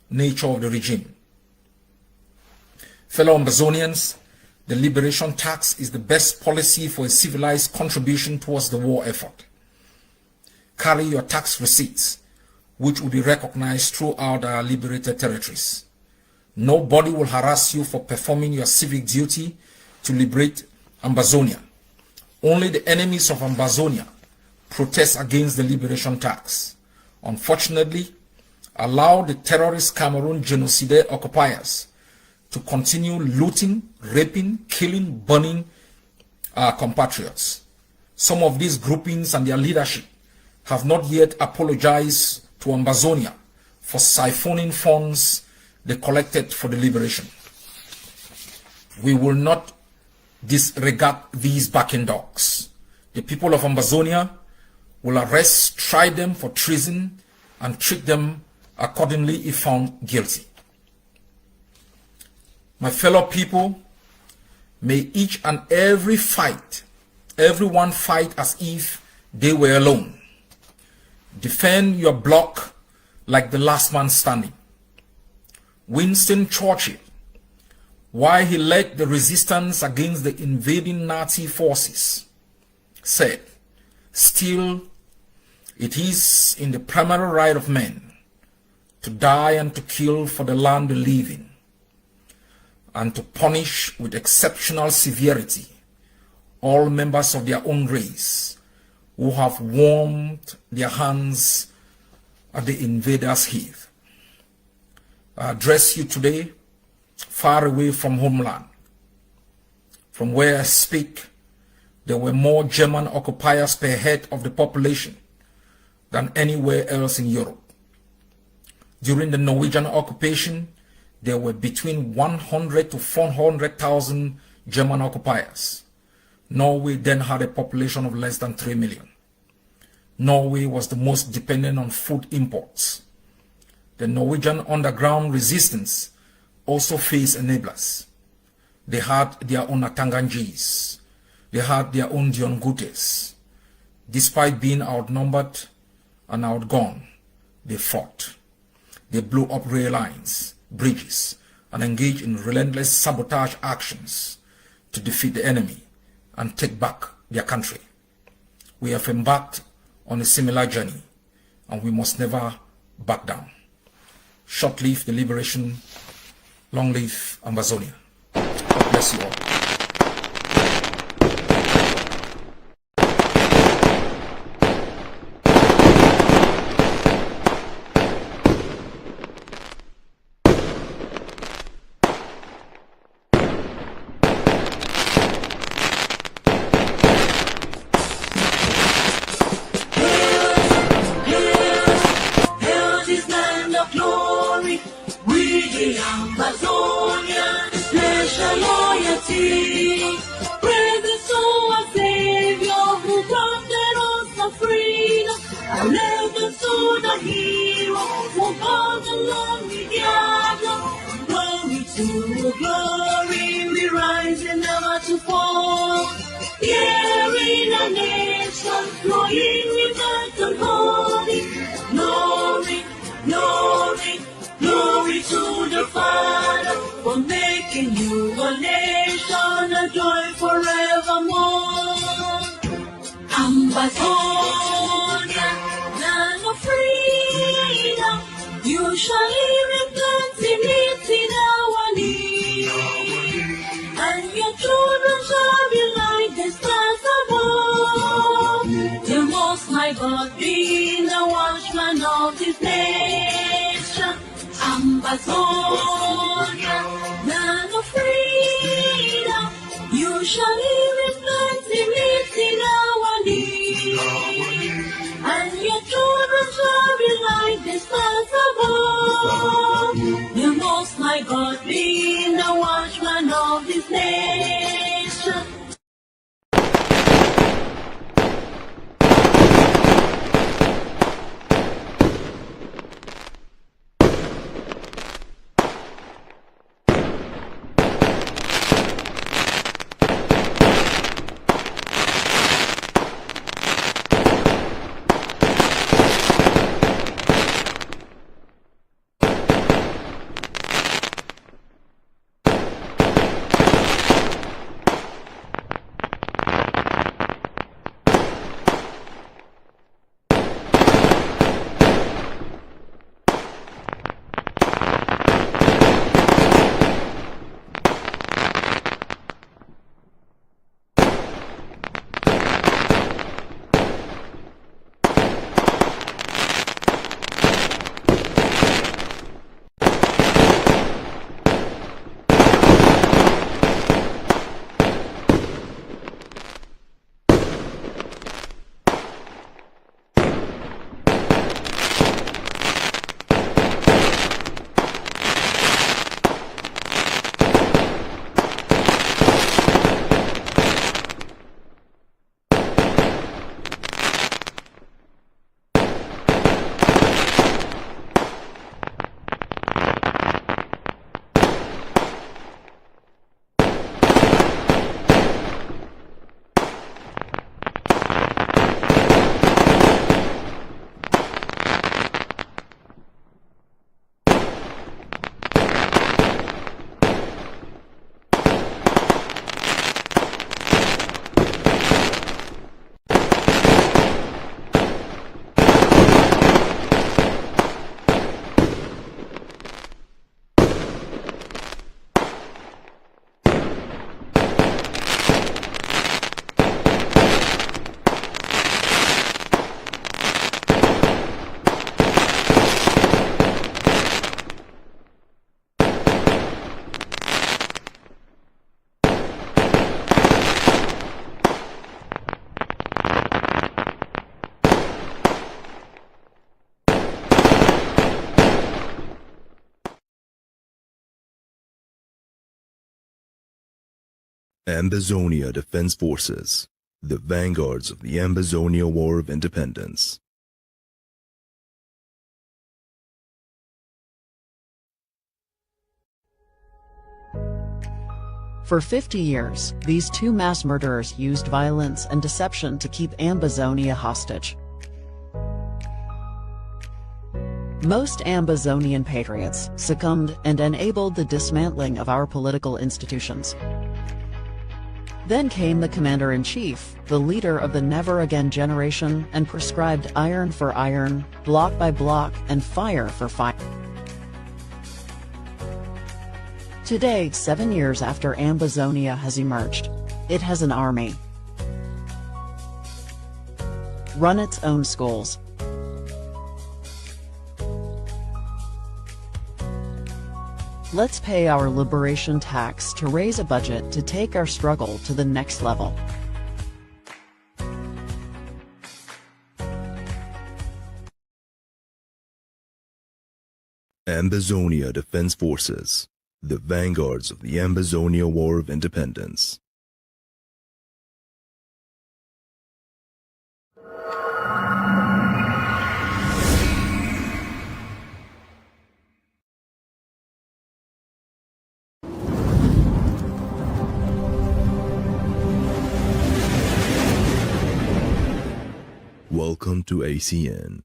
nature of the regime. Fellow Ambazonians, the liberation tax is the best policy for a civilized contribution towards the war effort. Carry your tax receipts, which will be recognized throughout our liberated territories. Nobody will harass you for performing your civic duty to liberate Ambazonia. Only the enemies of Ambazonia protest against the liberation tax. Unfortunately, allow the terrorist Cameroon genocide occupiers to continue looting, raping, killing, burning our compatriots. Some of these groupings and their leadership have not yet apologized to Ambazonia for siphoning funds they collected for the liberation. We will not disregard these backing dogs. The people of Ambazonia will arrest, try them for treason, and treat them accordingly if found guilty. My fellow people, may each and everyone fight as if they were alone. Defend your block like the last man standing. Winston Churchill, while he led the resistance against the invading Nazi forces, said, "Still, it is in the primary right of men to die and to kill for the land they live in, and to punish with exceptional severity all members of their own race who have warmed their hands at the invader's heath." I address you today far away from homeland. From where I speak, there were more German occupiers per head of the population than anywhere else in Europe. During the Norwegian occupation, there were between 100 to 400,000 German occupiers. Norway then had a population of less than 3 million. Norway was the most dependent on food imports. The Norwegian underground resistance also faced enablers. They had their own Atanganjis. They had their own Dion Gutes. Despite being outnumbered and outgunned, they fought. They blew up rail lines, bridges, and engaged in relentless sabotage actions to defeat the enemy and take back their country. We have embarked on a similar journey, and we must never back down. Short live the liberation, long live Ambazonia. God bless you all. Ambazonia, special loyalty. Praise the soul of Savior who granted us the freedom. And never to the hero who called the lonely gather. Glory to glory, we rise and never to fall. Here in a nation, flowing with earth and holy. Glory, glory, glory to the Father for making you a nation, a joy forevermore. Ambazonia, land of freedom, you shall live in plenty, meet in our need, and your children shall be like the stars above. The Most High God being the watchman of this nation. Ambazonia, land of freedom, you shall live in plenty, meet in our need, and your children shall be like the stars above. The Most High God being the watchman of this nation. Ambazonia Defense Forces, the vanguards of the Ambazonia War of Independence. For 50 years, these two mass murderers used violence and deception to keep Ambazonia hostage. Most Ambazonian patriots succumbed and enabled the dismantling of our political institutions. Then came the commander-in-chief, the leader of the never-again generation, and prescribed iron for iron, block by block, and fire for fire. Today, 7 years after Ambazonia has emerged, it has an army, run its own schools, let's pay our liberation tax to raise a budget to take our struggle to the next level. Ambazonia Defense Forces, the vanguards of the Ambazonia War of Independence. Welcome to ACN.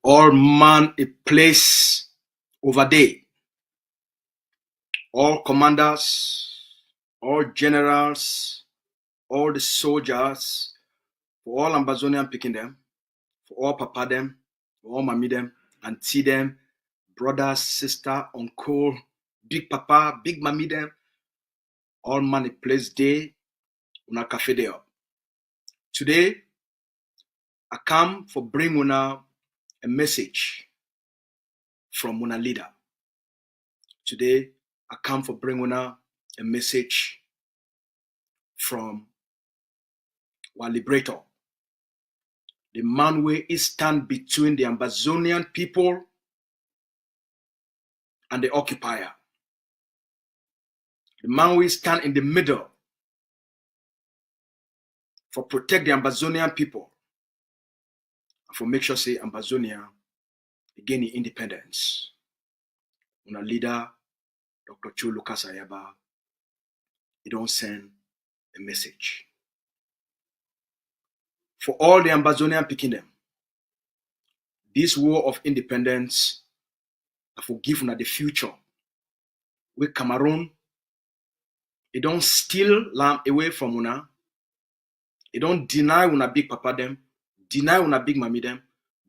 All man a place over there. All commanders, all generals, all the soldiers, for all Ambazonian picking them, for all papa them, for all mommy them, auntie them, brother, sister, uncle, big papa, big mommy them, all man a place there, una cafe there. Today, I come for bring una a message from una leader. Today, I come for bring una a message from our liberator, the man where he stand between the Ambazonian people and the occupier, the man where stand in the middle for protect the Ambazonian people and for make sure say Ambazonia gain independence. Una leader, Dr. Cho Ayaba'A, he don't send a message for all the Ambazonian picking them. This war of independence, I forgive una the future. With Cameroon, it don't steal land away from una. It don't deny una big papa them, deny una big mommy them,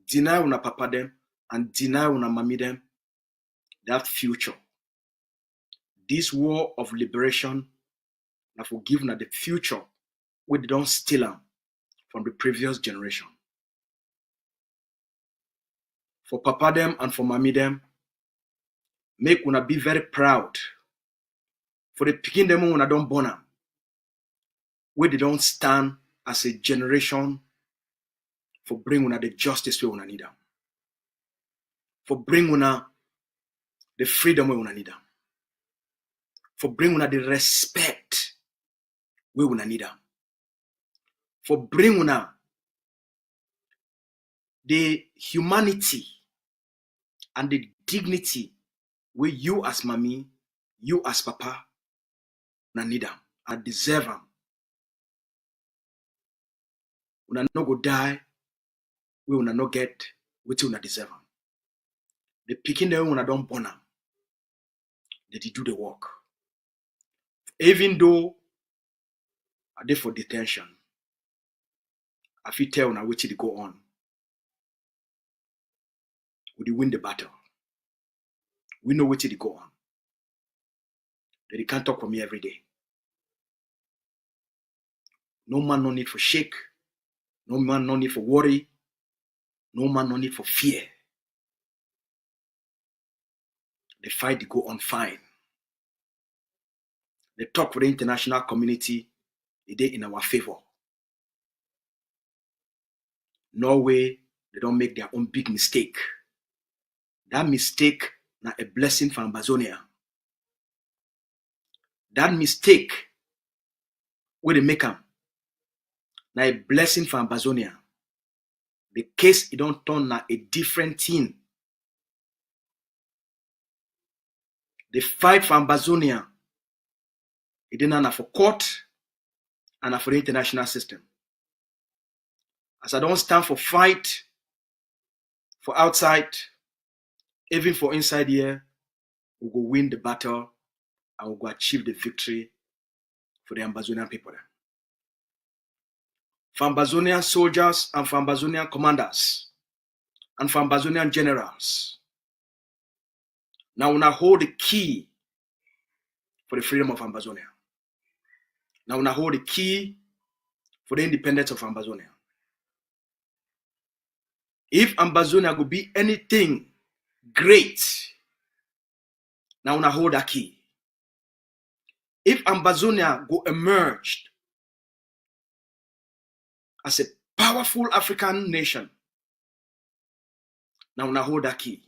deny una papa them, and deny una mommy them that future. This war of liberation, I forgive una the future where they don't steal them from the previous generation. for papa them and for mommy them, make una be very proud. For the picking them when I don't born them, where they don't stand as a generation for bring una the justice where una need them. For bring una the freedom where una need them. For bring una the respect where una need them. For bring una the humanity and the dignity where you as mommy, you as papa, na need them. I deserve them. Una no go die, we una no get what una deserve them. The picking them when I don't born them, they do the work. Even though I did for detention, I feel tell una which to go on. We win the battle. We know which to go on. They can't talk for me every day. No man no need for shake. No man no need for worry. No man no need for fear. The fight they go on fine. The talk for the international community, they in our favor. Norway, they don't make their own big mistake. That mistake na a blessing for Ambazonia. That mistake where they make them na a blessing for Ambazonia. The case it don't turn na a different thing. The fight for Ambazonia, it didn't for court and for the international system. As I don't stand for fight for outside, even for inside here, we go win the battle and we go achieve the victory for the Ambazonian people. For Ambazonian soldiers and for Ambazonian commanders and for Ambazonian generals. Now we hold the key for the freedom of Ambazonia. Now we hold the key for the independence of Ambazonia. If Ambazonia could be anything great, now we hold that key. If Ambazonia go emerge as a powerful African nation, now we hold that key.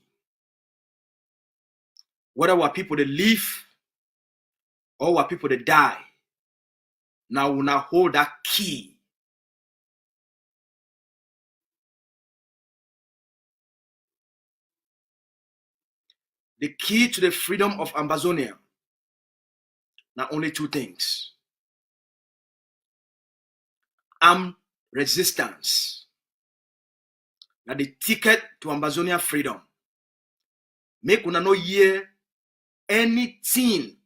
Whether our people they live or our people they die, now we hold that key. The key to the freedom of Ambazonia, now only two things. Armed resistance. Now the ticket to Ambazonia freedom. Make una no hear anything.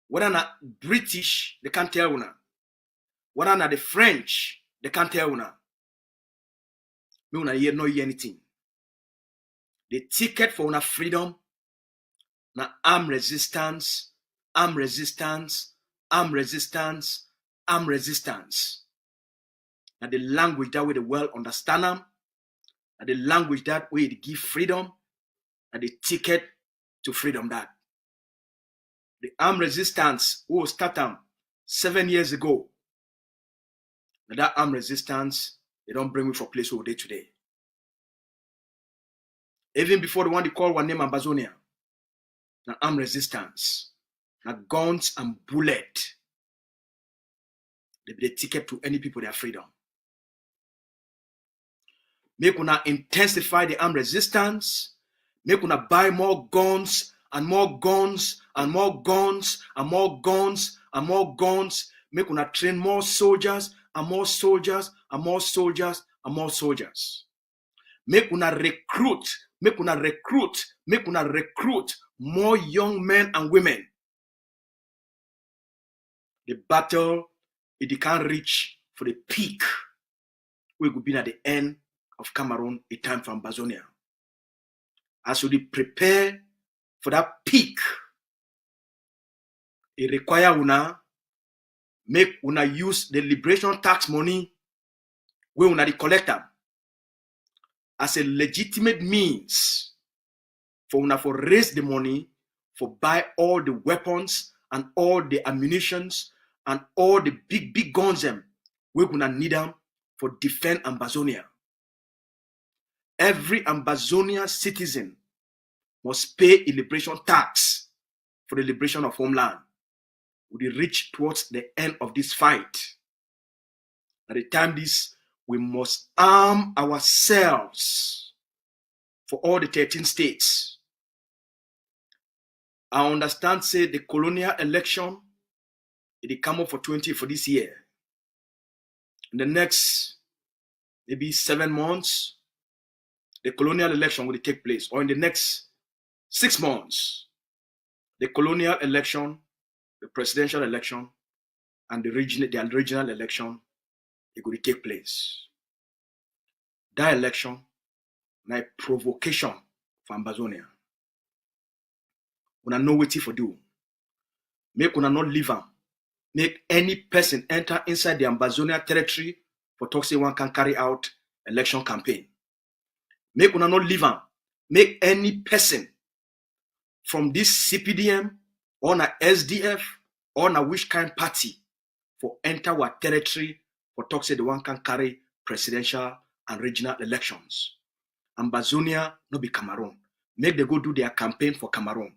Whether not British, they can't tell una. Whether not the French, they can't tell una. Me una hear no hear anything. The ticket for una freedom, na armed resistance, armed resistance, armed resistance, armed resistance. Now the language that way the world understand them, and the language that way it give freedom, and the ticket to freedom that. The armed resistance who started 7 years ago. Now that armed resistance, they don't bring me for place over there today. Even before the one they call one name Ambazonia, now armed resistance, now guns and bullet, they be the ticket to any people their freedom. Make una intensify the armed resistance. Make una buy more guns and more guns and more guns and more guns and more guns. Make una train more soldiers and more soldiers and more soldiers and more soldiers. Make una recruit. Make una recruit. Make una recruit more young men and women. The battle, it can't reach for the peak. We could be at the end of Cameroon, a time for Ambazonia. As we prepare for that peak, it require una make una use the liberation tax money where una the collect them as a legitimate means for una for raise the money for buy all the weapons and all the ammunitions and all the big guns them we gonna need them for defend Ambazonia. Every Ambazonia citizen must pay a liberation tax for the liberation of homeland. We reach towards the end of this fight. At the time this, we must arm ourselves for all the 13 states. I understand, say, the colonial election, it come up for 20 for this year. In the next, maybe 7 months, the colonial election will take place. Or in the next 6 months, the colonial election, the presidential election, and the regional election, it will take place. That election, na provocation for Ambazonia. Una know what for do. Make una not leave am. Make any person enter inside the Ambazonia territory for talk say one can carry out election campaign. Make una not leave am. Make any person from this CPDM or na SDF or na which kind party for enter our territory for talk say the one can carry presidential and regional elections. Ambazonia no be Cameroon. Make they go do their campaign for Cameroon.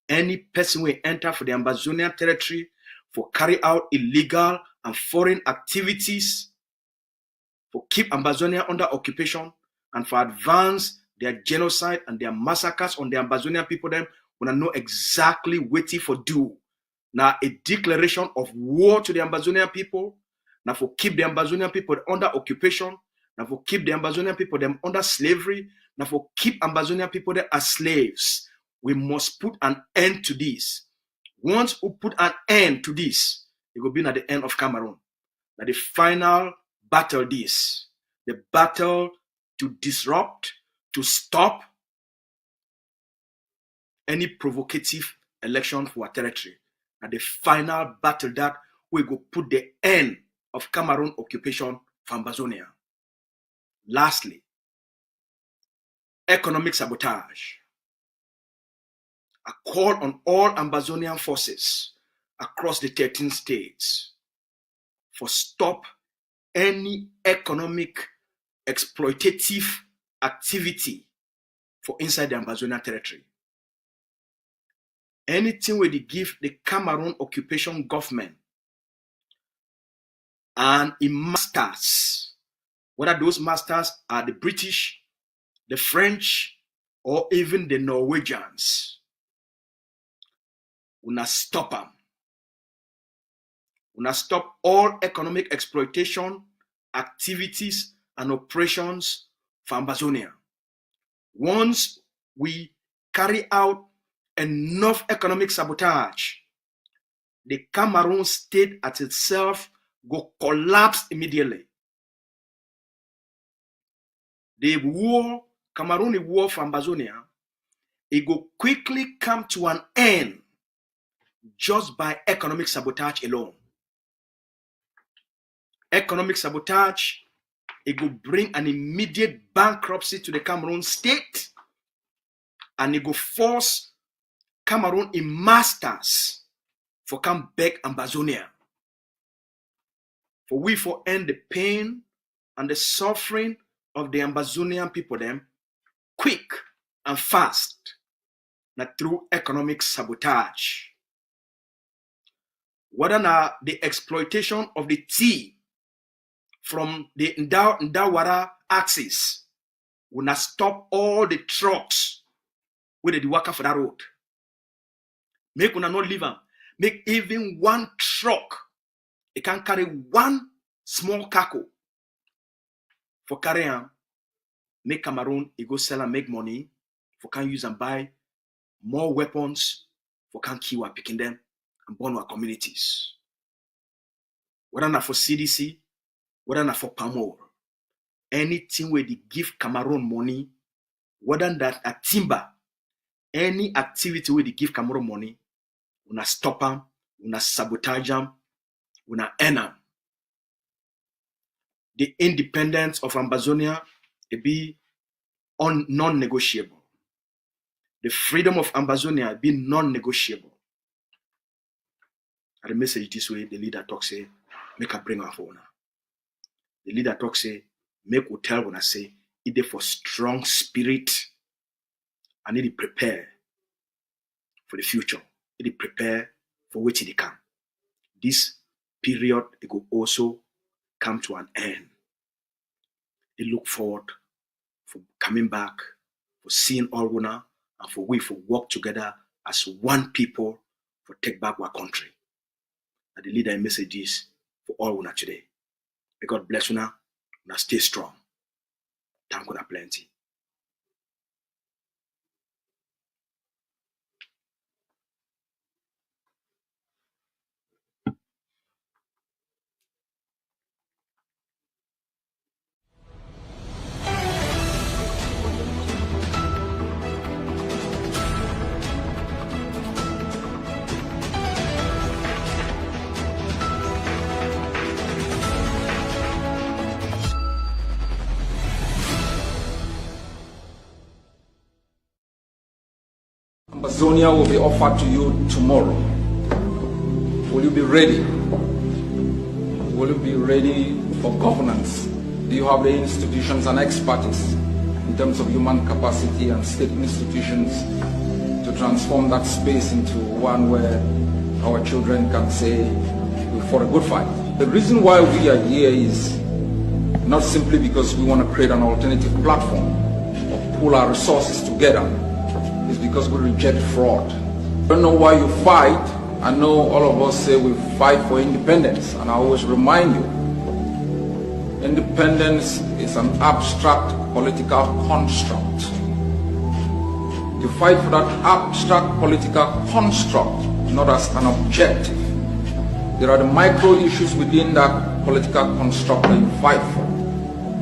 Any person will enter for the Ambazonia territory for carry out illegal and foreign activities, for keep Ambazonia under occupation, and for advance their genocide and their massacres on the Ambazonia people, them wanna know exactly what for do. Now a declaration of war to the Ambazonia people, now for keep the Ambazonia people under occupation, now for keep the Ambazonia people them under slavery, now for keep Ambazonia people there as slaves. We must put an end to this. Once we put an end to this, it will be at the end of Cameroon. Now the final battle this, the battle to disrupt, to stop any provocative election for our territory. Now the final battle that we go put the end of Cameroon occupation for Ambazonia. Lastly, economic sabotage. I call on all Ambazonian forces across the 13 states for stop any economic exploitative activity for inside the Ambazonian territory. Anything where they give the Cameroon occupation government and its masters, whether those masters are the British, the French, or even the Norwegians, una stop them. Una stop all economic exploitation activities and operations for Ambazonia. Once we carry out enough economic sabotage, the Cameroon state at itself go collapse immediately. The war, Cameroon war for Ambazonia, it go quickly come to an end just by economic sabotage alone. Economic sabotage, it will bring an immediate bankruptcy to the Cameroon state, and it will force Cameroon in masters for come back Ambazonia. For we for end the pain and the suffering of the Ambazonian people them quick and fast, not through economic sabotage. Whether now the exploitation of the tea from the Ndawara axis will not stop all the trucks with the worker for that road. Make una not leave them. Make even one truck, it can carry one small cargo for carrying. Make Cameroon, it go sell and make money for can use and buy more weapons for can kill and picking them and burn our communities. Whether not for CDC, whether not for Pamor, anything where they give Cameroon money, whether that a timber, any activity where they give Cameroon money, una stop them, una sabotage them, una end them. The independence of Ambazonia, it be non-negotiable. The freedom of Ambazonia be non-negotiable. And the message this way, the leader talks say, make a bring our phone. The leader talks say, make we tell when I say, it for strong spirit and it prepare for the future. It prepare for which it can. This period, it will also come to an end. They look forward for coming back, for seeing all winner, and for we for work together as one people for take back our country. And the leader message is for all winner today. May God bless you now. Stay strong. Thank you plenty. Ambazonia will be offered to you tomorrow. Will you be ready? Will you be ready for governance? Do you have the institutions and expertise in terms of human capacity and state institutions to transform that space into one where our children can say, we fought a good fight? The reason why we are here is not simply because we want to create an alternative platform or pull our resources together. It's because we reject fraud. I don't know why you fight. I know all of us say we fight for independence, and I always remind you, independence is an abstract political construct. You fight for that abstract political construct, not as an objective. There are the micro issues within that political construct that you fight for.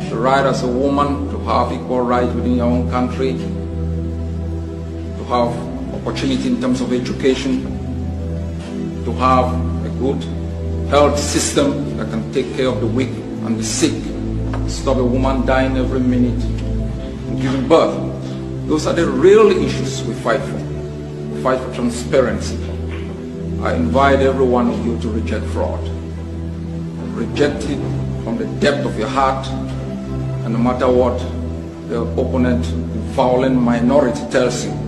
The right as a woman to have equal rights within your own country, to have opportunity in terms of education, to have a good health system that can take care of the weak and the sick, stop a woman dying every minute and giving birth. Those are the real issues we fight for. We fight for transparency. I invite every one of you to reject fraud. Reject it from the depth of your heart, and no matter what the opponent, the violent minority tells you,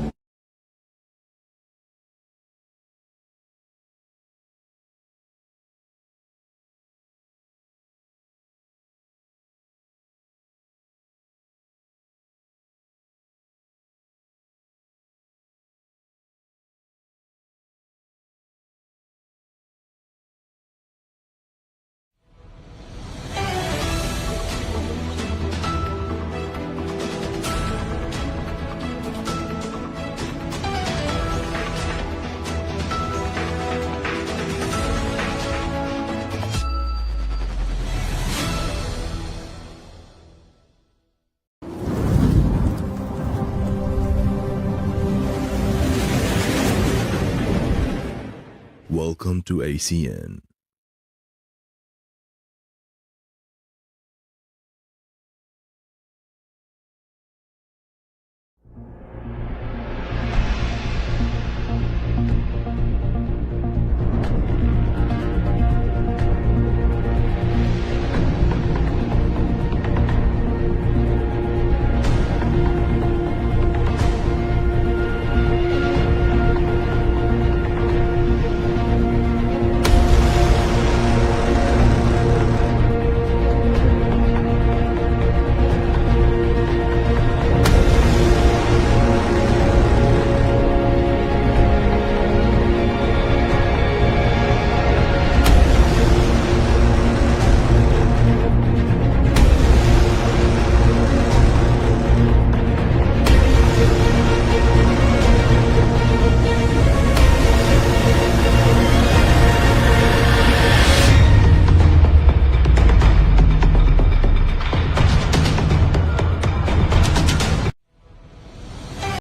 Welcome to ACN.